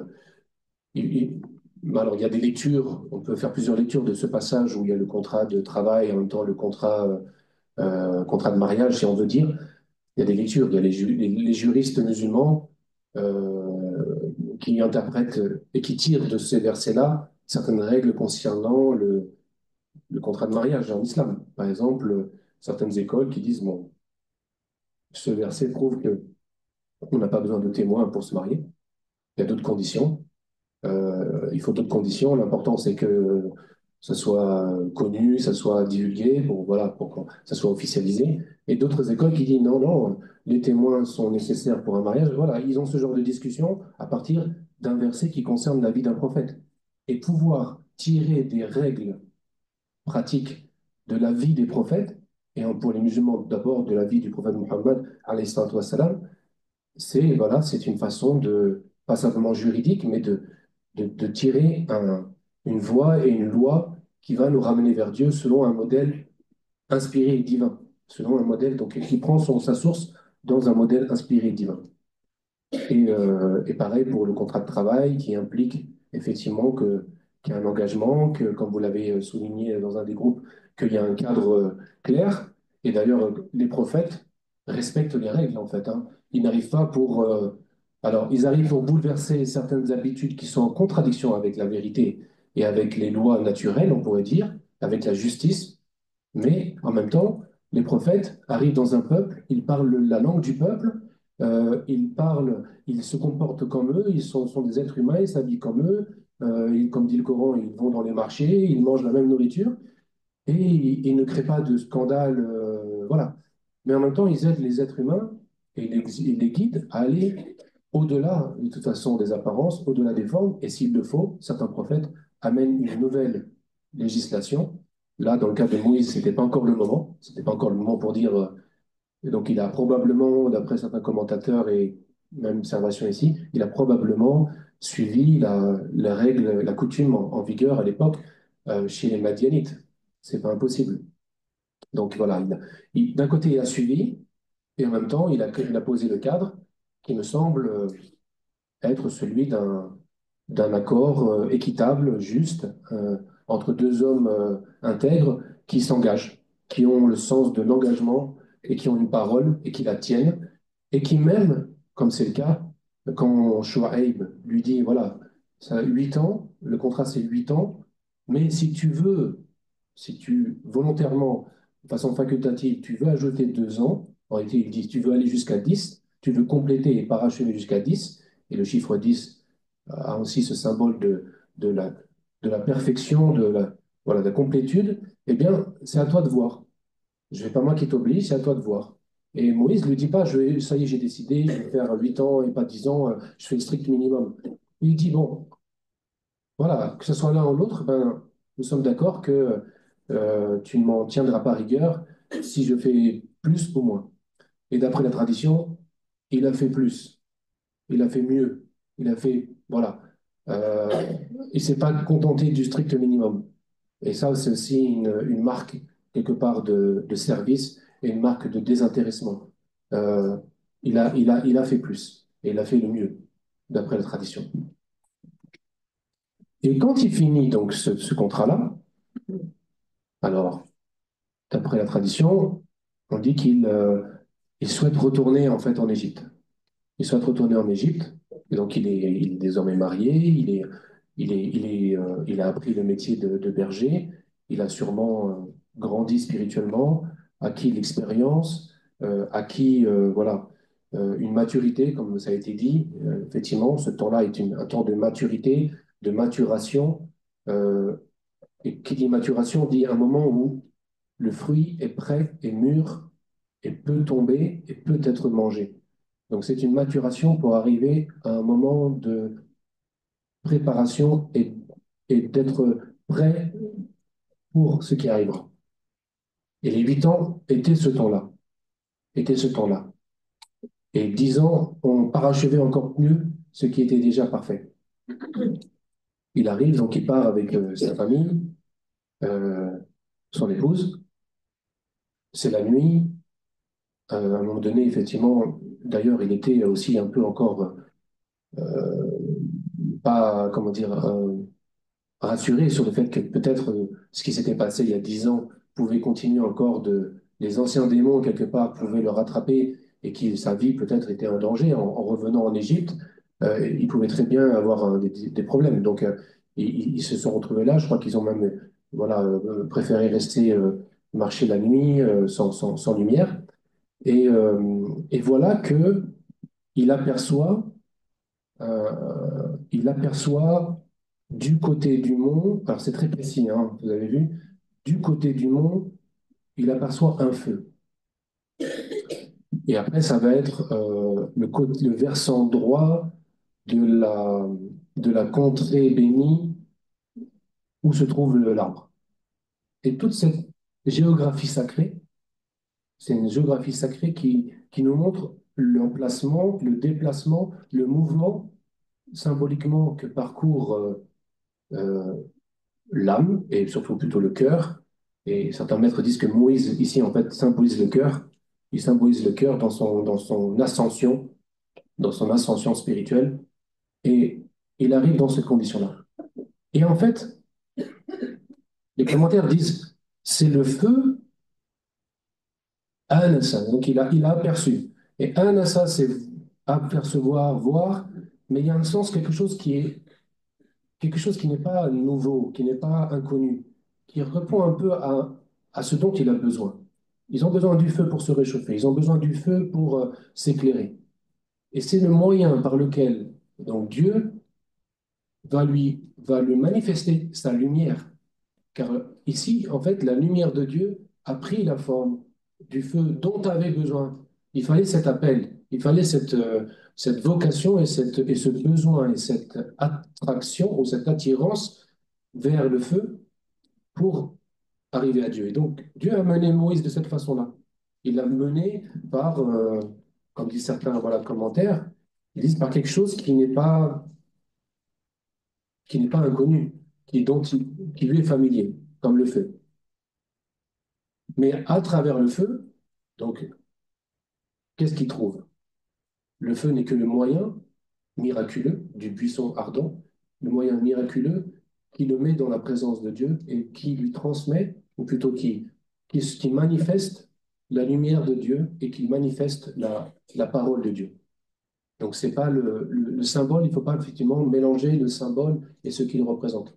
alors, il y a des lectures, on peut faire plusieurs lectures de ce passage où il y a le contrat de travail et en même temps le contrat de mariage, si on veut dire. Il y a des lectures, il y a les juristes musulmans qui interprètent et qui tirent de ces versets-là certaines règles concernant le contrat de mariage en islam. Par exemple, certaines écoles qui disent, bon, ce verset prouve que on n'a pas besoin de témoins pour se marier. Il y a d'autres conditions. Il faut d'autres conditions. L'important, c'est que ça soit connu, ça soit divulgué, voilà, pour que ça soit officialisé. Et d'autres écoles qui disent non, non, les témoins sont nécessaires pour un mariage. Voilà, ils ont ce genre de discussion à partir d'un verset qui concerne la vie d'un prophète. Et pouvoir tirer des règles pratiques de la vie des prophètes, et pour les musulmans d'abord de la vie du prophète Muhammad, alayhi salatu wassalam, c'est voilà, c'est une façon de, pas simplement juridique, mais de tirer une voie et une loi qui va nous ramener vers Dieu selon un modèle inspiré et divin, selon un modèle donc, qui prend sa source dans un modèle inspiré et divin. Et pareil pour le contrat de travail qui implique effectivement qu'il y a un engagement, que, comme vous l'avez souligné dans un des groupes, qu'il y a un cadre clair. Et d'ailleurs, les prophètes respectent les règles, en fait. Hein. Ils n'arrivent pas pour... alors, ils arrivent pour bouleverser certaines habitudes qui sont en contradiction avec la vérité et avec les lois naturelles, on pourrait dire, avec la justice. Mais en même temps, les prophètes arrivent dans un peuple, ils parlent la langue du peuple, ils se comportent comme eux, ils sont des êtres humains, ils s'habillent comme eux, comme dit le Coran, ils vont dans les marchés, ils mangent la même nourriture et ils ne créent pas de scandale, voilà. Mais en même temps, ils aident les êtres humains et ils les guident à aller au-delà, de toute façon, des apparences, au-delà des formes. Et s'il le faut, certains prophètes amènent une nouvelle législation. Là, dans le cas de Moïse, c'était pas encore le moment. C'était pas encore le moment pour dire. Et donc, il a probablement, d'après certains commentateurs et même observation ici, il a probablement suivi la règle, la coutume en vigueur à l'époque chez les Madianites. C'est pas impossible. Donc voilà, d'un côté, il a suivi, et en même temps, il a posé le cadre qui me semble être celui d'un accord équitable, juste, entre deux hommes intègres qui s'engagent, qui ont le sens de l'engagement et qui ont une parole et qui la tiennent, et qui même, comme c'est le cas, quand Shoaib lui dit, voilà, ça a 8 ans, le contrat c'est 8 ans, mais si tu veux, si tu volontairement, de façon facultative, tu veux ajouter 2 ans, en réalité il dit, tu veux aller jusqu'à 10, tu veux compléter et parachever jusqu'à 10, et le chiffre 10 a aussi ce symbole de de la perfection, voilà, de la complétude, eh bien, c'est à toi de voir. Je ne vais pas moi qui t'oblige, c'est à toi de voir. Et Moïse ne lui dit pas, ça y est, j'ai décidé, je vais faire 8 ans et pas 10 ans, je fais le strict minimum. Il dit, bon, voilà, que ce soit l'un ou l'autre, ben, nous sommes d'accord que tu ne m'en tiendras pas rigueur si je fais plus ou moins. Et d'après la tradition, il a fait plus, il a fait mieux, il a fait, voilà. Euh, il ne s'est pas contenté du strict minimum. Et ça, c'est aussi une marque, quelque part, de service et une marque de désintéressement. Euh, il a fait plus et il a fait le mieux, d'après la tradition. Et quand il finit donc ce contrat-là, alors, d'après la tradition, on dit il souhaite retourner en fait en Égypte. Il souhaite retourner en Égypte, et donc il est désormais marié, il a appris le métier de berger, il a sûrement grandi spirituellement, acquis l'expérience, acquis voilà, une maturité, comme ça a été dit. Effectivement, ce temps-là est un temps de maturité, de maturation. Et qui dit maturation dit un moment où le fruit est prêt et mûr et peut tomber et peut être mangé. Donc c'est une maturation pour arriver à un moment de préparation et d'être prêt pour ce qui arrivera. Et les 8 ans étaient ce temps-là, étaient ce temps-là. Et 10 ans ont parachevé encore mieux ce qui était déjà parfait. Il arrive, donc il part avec sa famille, son épouse. C'est la nuit. À un moment donné, effectivement, d'ailleurs, il était aussi un peu encore pas, comment dire, rassuré sur le fait que peut-être ce qui s'était passé il y a 10 ans pouvait continuer encore les anciens démons, quelque part, pouvaient le rattraper et qui sa vie peut-être était en danger en revenant en Égypte, il pouvait très bien avoir des problèmes. Donc, ils se sont retrouvés là. Je crois qu'ils ont même voilà, préféré rester marcher la nuit sans lumière. Et voilà que il aperçoit du côté du mont, alors c'est très précis, hein, vous avez vu, du côté du mont, il aperçoit un feu. Et après, ça va être le versant droit de la contrée bénie où se trouve l'arbre. Et toute cette géographie sacrée, c'est une géographie sacrée qui nous montre l'emplacement, le déplacement, le mouvement symboliquement que parcourt euh, l'âme, et surtout plutôt le cœur. Et certains maîtres disent que Moïse, ici, en fait, symbolise le cœur. Il symbolise le cœur dans son ascension spirituelle. Et il arrive dans ces conditions-là. Et en fait, les commentaires disent, c'est le feu Anassa. Donc il a aperçu. Et Anassa, c'est apercevoir, voir, mais il y a un sens, quelque chose qui n'est pas nouveau, qui n'est pas inconnu, qui répond un peu à ce dont il a besoin. Ils ont besoin du feu pour se réchauffer, ils ont besoin du feu pour s'éclairer. Et c'est le moyen par lequel donc Dieu va lui manifester sa lumière. Car ici, en fait, la lumière de Dieu a pris la forme du feu dont tu avais besoin. Il fallait cet appel, il fallait cette vocation et ce besoin et cette attraction ou cette attirance vers le feu pour arriver à Dieu. Et donc, Dieu a mené Moïse de cette façon-là. Il l'a mené par, comme disent certains voilà, commentaires, ils disent par quelque chose qui n'est pas inconnu, qui lui est familier, comme le feu. Mais à travers le feu, donc, qu'est-ce qu'il trouve? Le feu n'est que le moyen miraculeux du buisson ardent, le moyen miraculeux qui le met dans la présence de Dieu et qui lui transmet, ou plutôt qui manifeste la lumière de Dieu et qui manifeste la parole de Dieu. Donc, c'est pas le symbole, il ne faut pas effectivement mélanger le symbole et ce qu'il représente.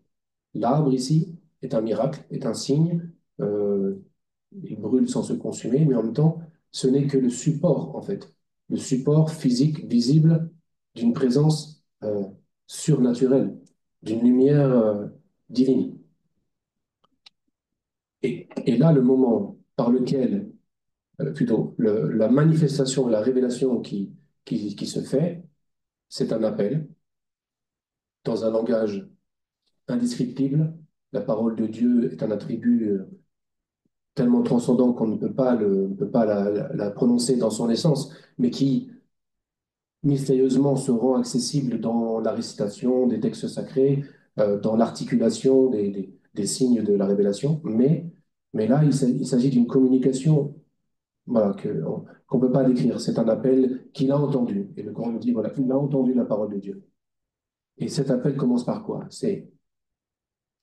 L'arbre ici est un miracle, est un signe. Il brûle sans se consumer, mais en même temps, ce n'est que le support, en fait. Le support physique, visible, d'une présence surnaturelle, d'une lumière divine. Et là, le moment par lequel, plutôt, la manifestation, la révélation qui se fait, c'est un appel dans un langage indescriptible. La parole de Dieu est un attribut tellement transcendant qu'on ne peut pas la prononcer dans son essence, mais qui mystérieusement se rend accessible dans la récitation des textes sacrés, dans l'articulation des signes de la révélation. Mais là, il s'agit d'une communication voilà, qu'on ne peut pas décrire. C'est un appel qu'il a entendu. Et le Coran nous dit, voilà, il a entendu la parole de Dieu. Et cet appel commence par quoi? C'est,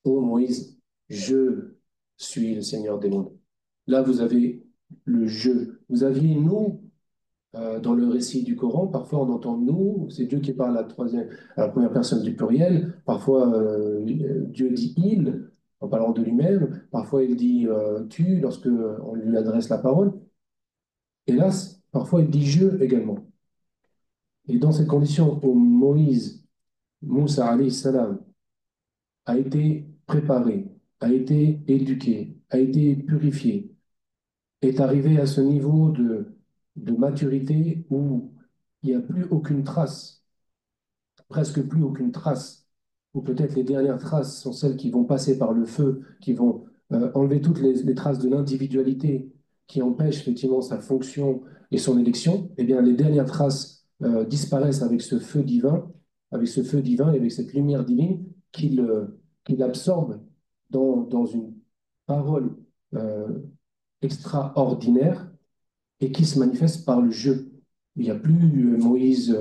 ô Moïse, je suis le Seigneur des mondes. Là, vous avez le je. Vous aviez nous dans le récit du Coran. Parfois, on entend nous, c'est Dieu qui parle à la première personne du pluriel. Parfois, Dieu dit il en parlant de lui-même. Parfois, il dit tu lorsque on lui adresse la parole. Hélas, parfois, il dit je également. Et dans ces conditions où Moïse, Moussa alayhi salam, a été préparé, a été éduqué, a été purifié, est arrivé à ce niveau de maturité où il n'y a plus aucune trace, presque plus aucune trace, ou peut-être les dernières traces sont celles qui vont passer par le feu, qui vont enlever toutes les traces de l'individualité qui empêchent effectivement sa fonction et son élection, eh bien les dernières traces disparaissent avec ce feu divin, et avec cette lumière divine qu'il absorbe dans une parole euh, extraordinaire et qui se manifeste par le jeu. Il n'y a plus Moïse,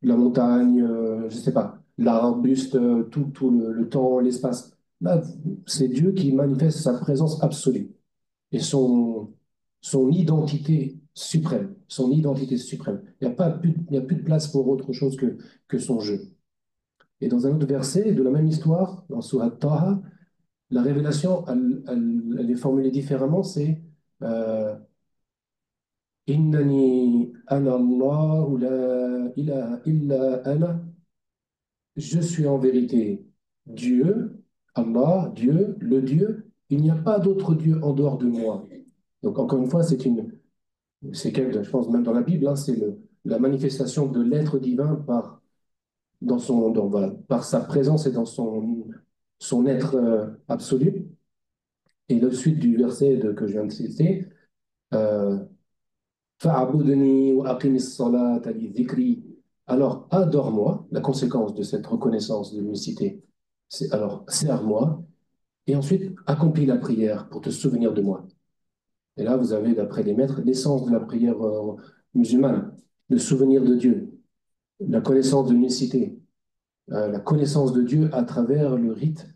la montagne, je ne sais pas, l'arbuste, tout le temps, l'espace. Là, c'est Dieu qui manifeste sa présence absolue et son identité suprême, son identité suprême. Il n'y a plus de place pour autre chose que son jeu. Et dans un autre verset de la même histoire, dans Surat Taha, la révélation, elle est formulée différemment, c'est Innani ana Allah la ilaha illa ana. Je suis en vérité Dieu, Allah, Dieu, le Dieu. Il n'y a pas d'autre Dieu en dehors de moi. Donc encore une fois, je pense même dans la Bible, hein, c'est la manifestation de l'être divin voilà, par sa présence et dans son être absolu. Et la suite du verset que je viens de citer, euh, Fa'abudni wa aqimis salata li dhikri. Alors, adore-moi, la conséquence de cette reconnaissance de l'unicité. Alors, sers-moi, et ensuite, accomplis la prière pour te souvenir de moi. Et là, vous avez, d'après les maîtres, l'essence de la prière musulmane, le souvenir de Dieu, la connaissance de l'unicité, la connaissance de Dieu à travers le rite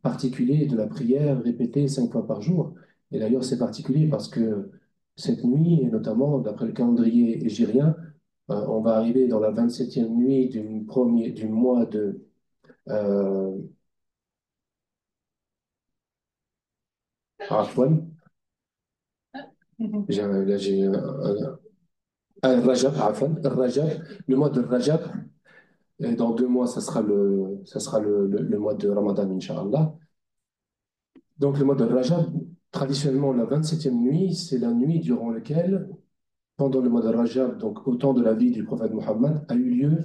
particulier de la prière répétée 5 fois par jour. Et d'ailleurs, c'est particulier parce que cette nuit, et notamment d'après le calendrier hégirien, on va arriver dans la 27e nuit du mois de Afwan. Là, j'ai Rajab, Afwan, Rajab, le mois de Rajab. Et dans 2 mois, ça sera le mois de Ramadan, Inch'Allah. Donc, le mois de Rajab, traditionnellement, la 27e nuit, c'est la nuit durant laquelle, pendant le mois de Rajab, donc au temps de la vie du prophète Mohammed, a eu lieu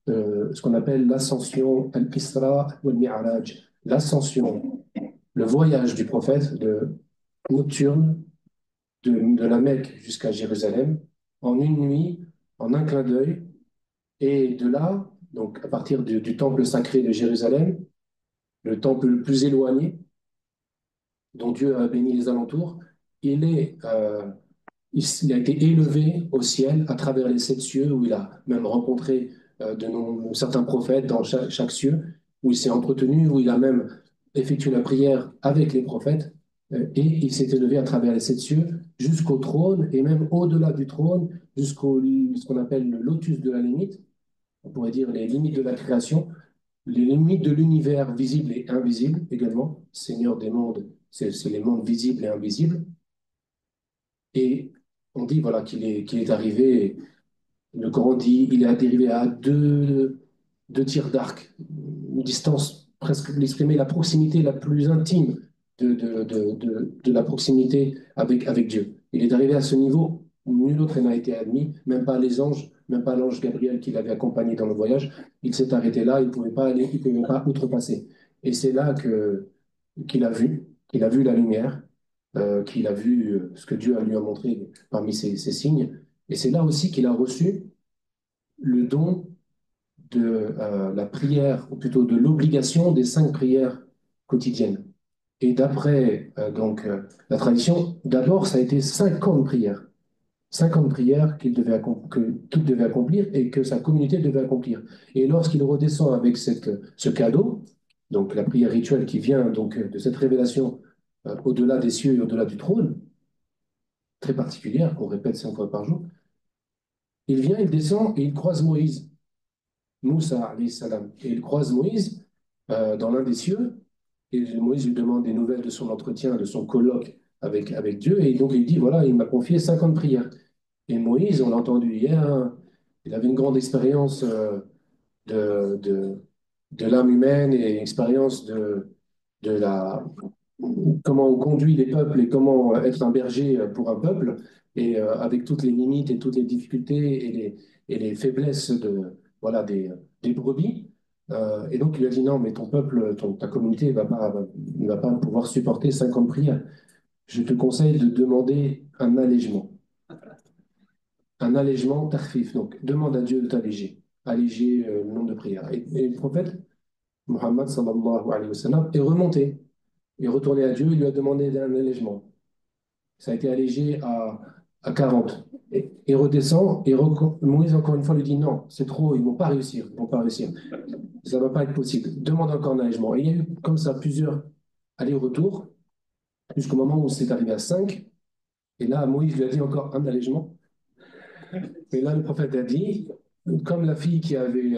ce qu'on appelle l'ascension, al-Isra wal-Mi'raj, l'ascension, le voyage du prophète nocturne de la Mecque jusqu'à Jérusalem, en une nuit, en un clin d'œil, et de là, donc à partir du temple sacré de Jérusalem, le temple le plus éloigné, dont Dieu a béni les alentours, il a été élevé au ciel à travers les 7 cieux, où il a même rencontré certains prophètes dans chaque cieux, où il s'est entretenu, où il a même effectué la prière avec les prophètes, et il s'est élevé à travers les 7 cieux jusqu'au trône, et même au-delà du trône, jusqu'au ce qu'on appelle le lotus de la limite, on pourrait dire les limites de la création, les limites de l'univers visible et invisible également, Seigneur des mondes, c'est les mondes visibles et invisibles. Et on dit voilà, qu'il est arrivé, le Coran dit, il est arrivé à deux tirs d'arc, une distance presque, l'exprimer la proximité la plus intime de la proximité avec Dieu. Il est arrivé à ce niveau où nul autre n'a été admis, même pas les anges, même pas l'ange Gabriel qui l'avait accompagné dans le voyage. Il s'est arrêté là, il ne pouvait pas aller, il ne pouvait pas outrepasser. Et c'est là qu'il a vu la lumière, qu'il a vu ce que Dieu lui a montré parmi ses signes. Et c'est là aussi qu'il a reçu le don de la prière, ou plutôt de l'obligation des 5 prières quotidiennes. Et d'après la tradition, d'abord, ça a été 50 prières. 50 prières qu'il devait accomplir et que sa communauté devait accomplir. Et lorsqu'il redescend avec ce cadeau, donc la prière rituelle qui vient donc de cette révélation au-delà des cieux et au-delà du trône, très particulière, qu'on répète 5 fois par jour, il vient, il descend et il croise Moïse, Moussa, alayhi salam. Et il croise Moïse dans l'un des cieux, et Moïse lui demande des nouvelles de son entretien, de son colloque avec Dieu, et donc il dit, voilà, il m'a confié 50 prières. Et Moïse, on l'a entendu hier, hein, il avait une grande expérience de, de, de l'âme humaine et une expérience de comment on conduit les peuples et comment être un berger pour un peuple, et avec toutes les limites et toutes les difficultés et les faiblesses voilà, des brebis. Et donc il a dit non, mais ton peuple, ta communauté ne va pas pouvoir supporter 50 prières. Je te conseille de demander un allègement. Un allègement tarfif. Donc demande à Dieu de t'alléger, alléger le nombre de prières. Et le prophète Muhammad sallallahu alayhi wa sallam est remonté. Il est retourné à Dieu, il lui a demandé un allègement. Ça a été allégé à 40. Et redescend, et Moïse, encore une fois, lui dit non, c'est trop, ils ne vont pas réussir, ils vont pas réussir. Ça ne va pas être possible. Demande encore un allègement. Et il y a eu comme ça plusieurs allers-retours, jusqu'au moment où c'est arrivé à 5. Et là, Moïse lui a dit encore un allègement. Et là, le prophète a dit, comme la fille qui avait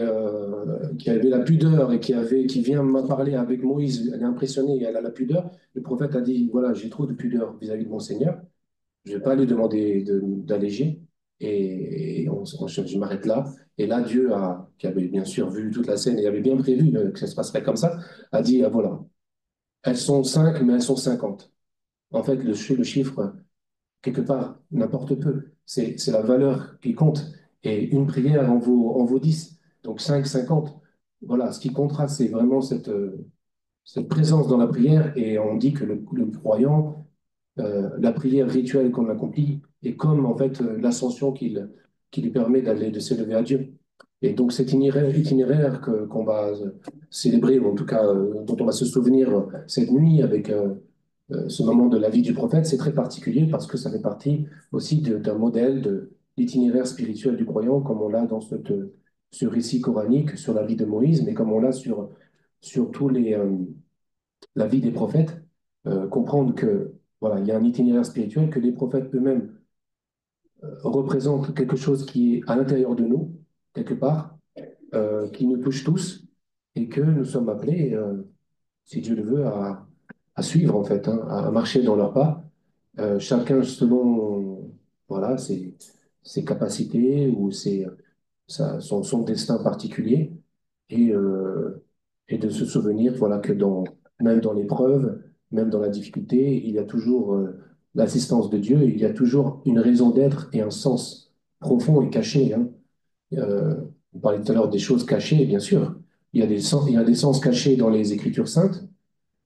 la pudeur et qui vient me parler avec Moïse, elle est impressionnée et elle a la pudeur, le prophète a dit, voilà, j'ai trop de pudeur vis-à-vis de mon Seigneur, je ne vais pas lui demander d'alléger. Je m'arrête là. Et là, Dieu, qui avait bien sûr vu toute la scène et avait bien prévu que ça se passerait comme ça, a dit, ah, voilà, elles sont 5, mais elles sont 50. En fait, le chiffre, quelque part, n'importe peu. C'est la valeur qui compte. Et une prière en vaut 10. Donc 5, 50. Voilà, ce qui comptera, c'est vraiment cette présence dans la prière. Et on dit que le croyant, la prière rituelle qu'on accomplit est comme en fait l'ascension qui lui permet de s'élever à Dieu. Et donc cet itinéraire qu'on va célébrer, ou en tout cas dont on va se souvenir cette nuit avec ce moment de la vie du prophète, c'est très particulier parce que ça fait partie aussi d'un modèle de l'itinéraire spirituel du croyant, comme on l'a dans ce récit coranique sur la vie de Moïse, mais comme on l'a sur la vie des prophètes, comprendre que voilà, il y a un itinéraire spirituel, que les prophètes eux-mêmes représentent quelque chose qui est à l'intérieur de nous, quelque part, qui nous touche tous, et que nous sommes appelés, si Dieu le veut, à suivre en fait, hein, à marcher dans leurs pas, chacun selon voilà, ses capacités ou son destin particulier, et, euh, et de se souvenir voilà, que même dans l'épreuve, même dans la difficulté, il y a toujours l'assistance de Dieu, il y a toujours une raison d'être et un sens profond et caché. Hein. On parlait tout à l'heure des choses cachées, bien sûr. Il y a des sens cachés dans les Écritures saintes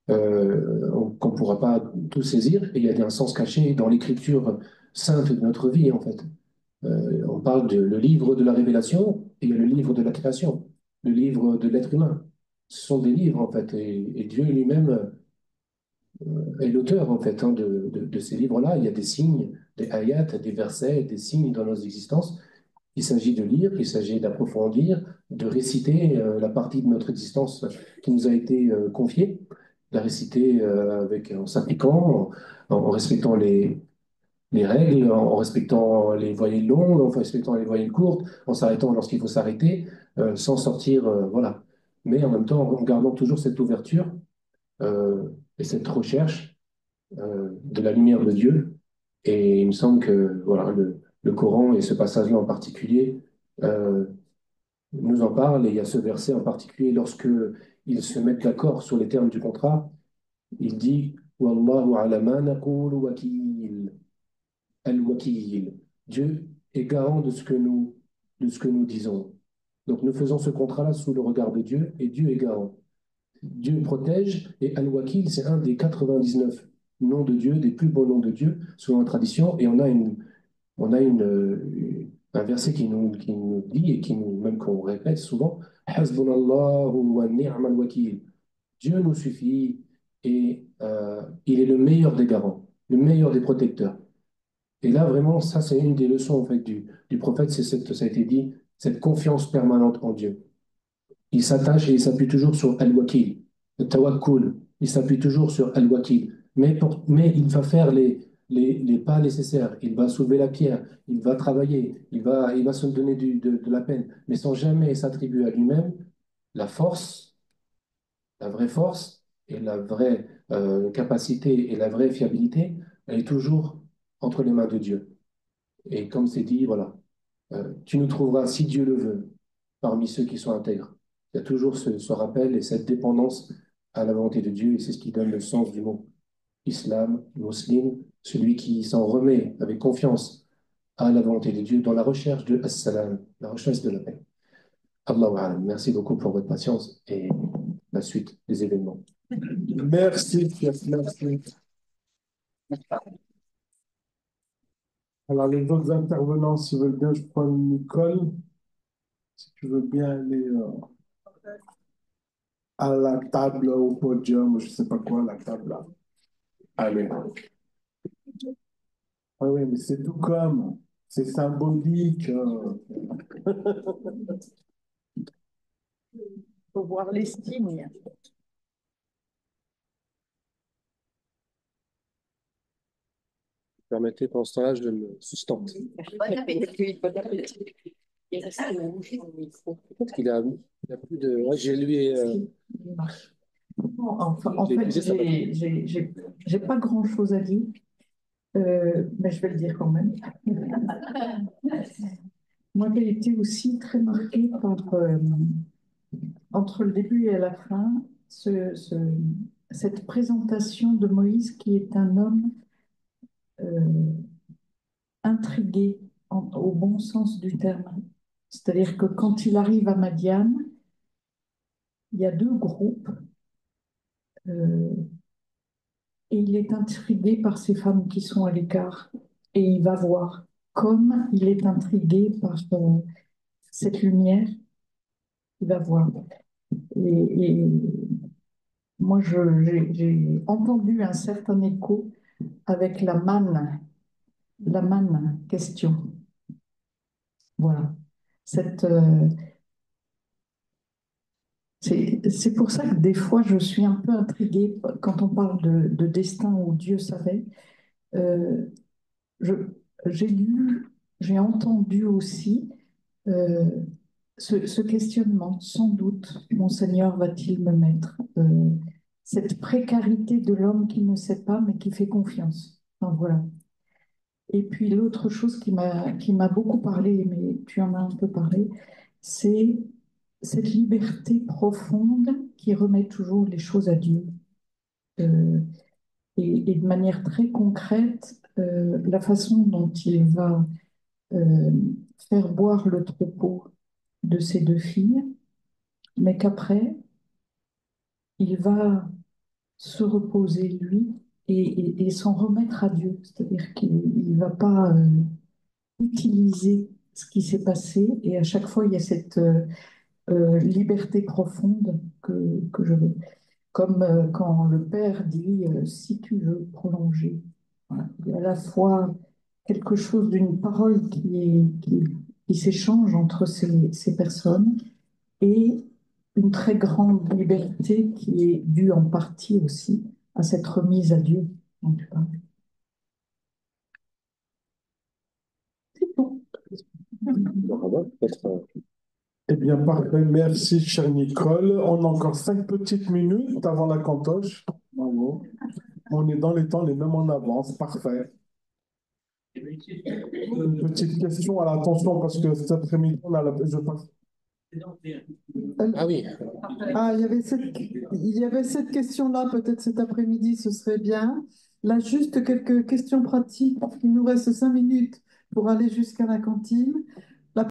qu'on ne pourra pas tout saisir, et il y a un sens caché dans l'écriture sainte de notre vie, en fait. On parle de le livre de la révélation et il y a le livre de la création, le livre de l'être humain. Ce sont des livres, en fait, et Dieu lui-même est l'auteur, en fait, hein, de ces livres-là. Il y a des signes, des ayats, des versets, des signes dans nos existences. Il s'agit de lire, il s'agit d'approfondir, de réciter la partie de notre existence qui nous a été confiée, de la réciter en s'appliquant, en respectant les règles, en respectant les voyelles longues, en respectant les voyelles courtes, en s'arrêtant lorsqu'il faut s'arrêter, sans sortir, voilà. Mais en même temps, en gardant toujours cette ouverture et cette recherche de la lumière de Dieu. Et il me semble que voilà, le Coran et ce passage-là en particulier nous en parle. Et il y a ce verset en particulier, lorsque ils se mettent d'accord sur les termes du contrat, il dit Wallahu ala ma naqulu wakil. Al-Wakil. Dieu est garant de ce que nous disons. Donc nous faisons ce contrat-là sous le regard de Dieu et Dieu est garant. Dieu protège et Al-Wakil, c'est un des 99 noms de Dieu, des plus beaux noms de Dieu, selon la tradition. Et un verset qui nous dit et même qu'on répète souvent, Hasbunallahu wa ni'mal wakil. Dieu nous suffit et il est le meilleur des garants, le meilleur des protecteurs. Et là, vraiment, ça, c'est une des leçons en fait, du prophète, ça a été dit, cette confiance permanente en Dieu. Il s'attache et il s'appuie toujours sur Al-Wakil, le tawakkul. Il s'appuie toujours sur Al-Wakil. Mais il va faire les pas nécessaires. Il va soulever la pierre, il va travailler, il va se donner de la peine, mais sans jamais s'attribuer à lui-même la force, la vraie force et la vraie capacité et la vraie fiabilité. Elle est toujours entre les mains de Dieu. Et comme c'est dit, voilà, tu nous trouveras, si Dieu le veut, parmi ceux qui sont intègres. Il y a toujours ce rappel et cette dépendance à la volonté de Dieu, et c'est ce qui donne le sens du mot islam, muslim, celui qui s'en remet avec confiance à la volonté de Dieu dans la recherche de as-salam, la recherche de la paix. Allahu a'lam. Merci beaucoup pour votre patience et la suite des événements. Merci, merci. Alors, les autres intervenants, s'ils veulent bien, je prends Nicole. Si tu veux bien aller à la table, au podium, je ne sais pas quoi, la table là. Allez. Ah oui, mais c'est tout comme, c'est symbolique. Faut voir les signes. Permettez pendant ce temps-là, je me sustente. Bon appétit, bon appétit. Il reste Peut-être il a plus de. Ouais, j'ai lu. En fait, j'ai pas grand-chose à dire, mais je vais le dire quand même. Moi, j'ai été aussi très marquée par, entre le début et la fin, cette présentation de Moïse qui est un homme intrigué au bon sens du terme. C'est-à-dire que quand il arrive à Madian, il y a deux groupes et il est intrigué par ces femmes qui sont à l'écart et il va voir comme il est intrigué par cette lumière, il va voir. Et moi, j'ai entendu un certain écho avec la manne question. Voilà. C'est pour ça que des fois, je suis un peu intriguée quand on parle de destin où Dieu savait. Euh, je- j'ai lu, j'ai entendu aussi euh, ce questionnement. Sans doute, mon Seigneur va-t-il me mettre cette précarité de l'homme qui ne sait pas, mais qui fait confiance. Enfin, voilà. Et puis l'autre chose qui m'a beaucoup parlé, mais tu en as un peu parlé, c'est cette liberté profonde qui remet toujours les choses à Dieu. Euh, et de manière très concrète, la façon dont il va euh, faire boire le troupeau de ses deux filles, mais qu'après, il va se reposer, lui, et s'en remettre à Dieu. C'est-à-dire qu'il ne va pas utiliser ce qui s'est passé, et à chaque fois, il y a cette liberté profonde que je veux. Comme quand le père dit si tu veux prolonger. Voilà. Il y a à la fois quelque chose d'une parole qui s'échange entre ces personnes et une très grande liberté qui est due en partie aussi à cette remise à Dieu dont tu parles. C'est tout. Eh bien, parfait. Merci, chère Nicole. On a encore 5 petites minutes avant la cantoche. Bravo. On est dans les temps, on est même en avance. Parfait. Une petite question à l'attention parce que cet après-midi, on a je passe. Ah oui. Ah, il y avait cette question-là, peut-être cet après-midi, ce serait bien. Là, juste quelques questions pratiques. Il nous reste 5 minutes pour aller jusqu'à la cantine.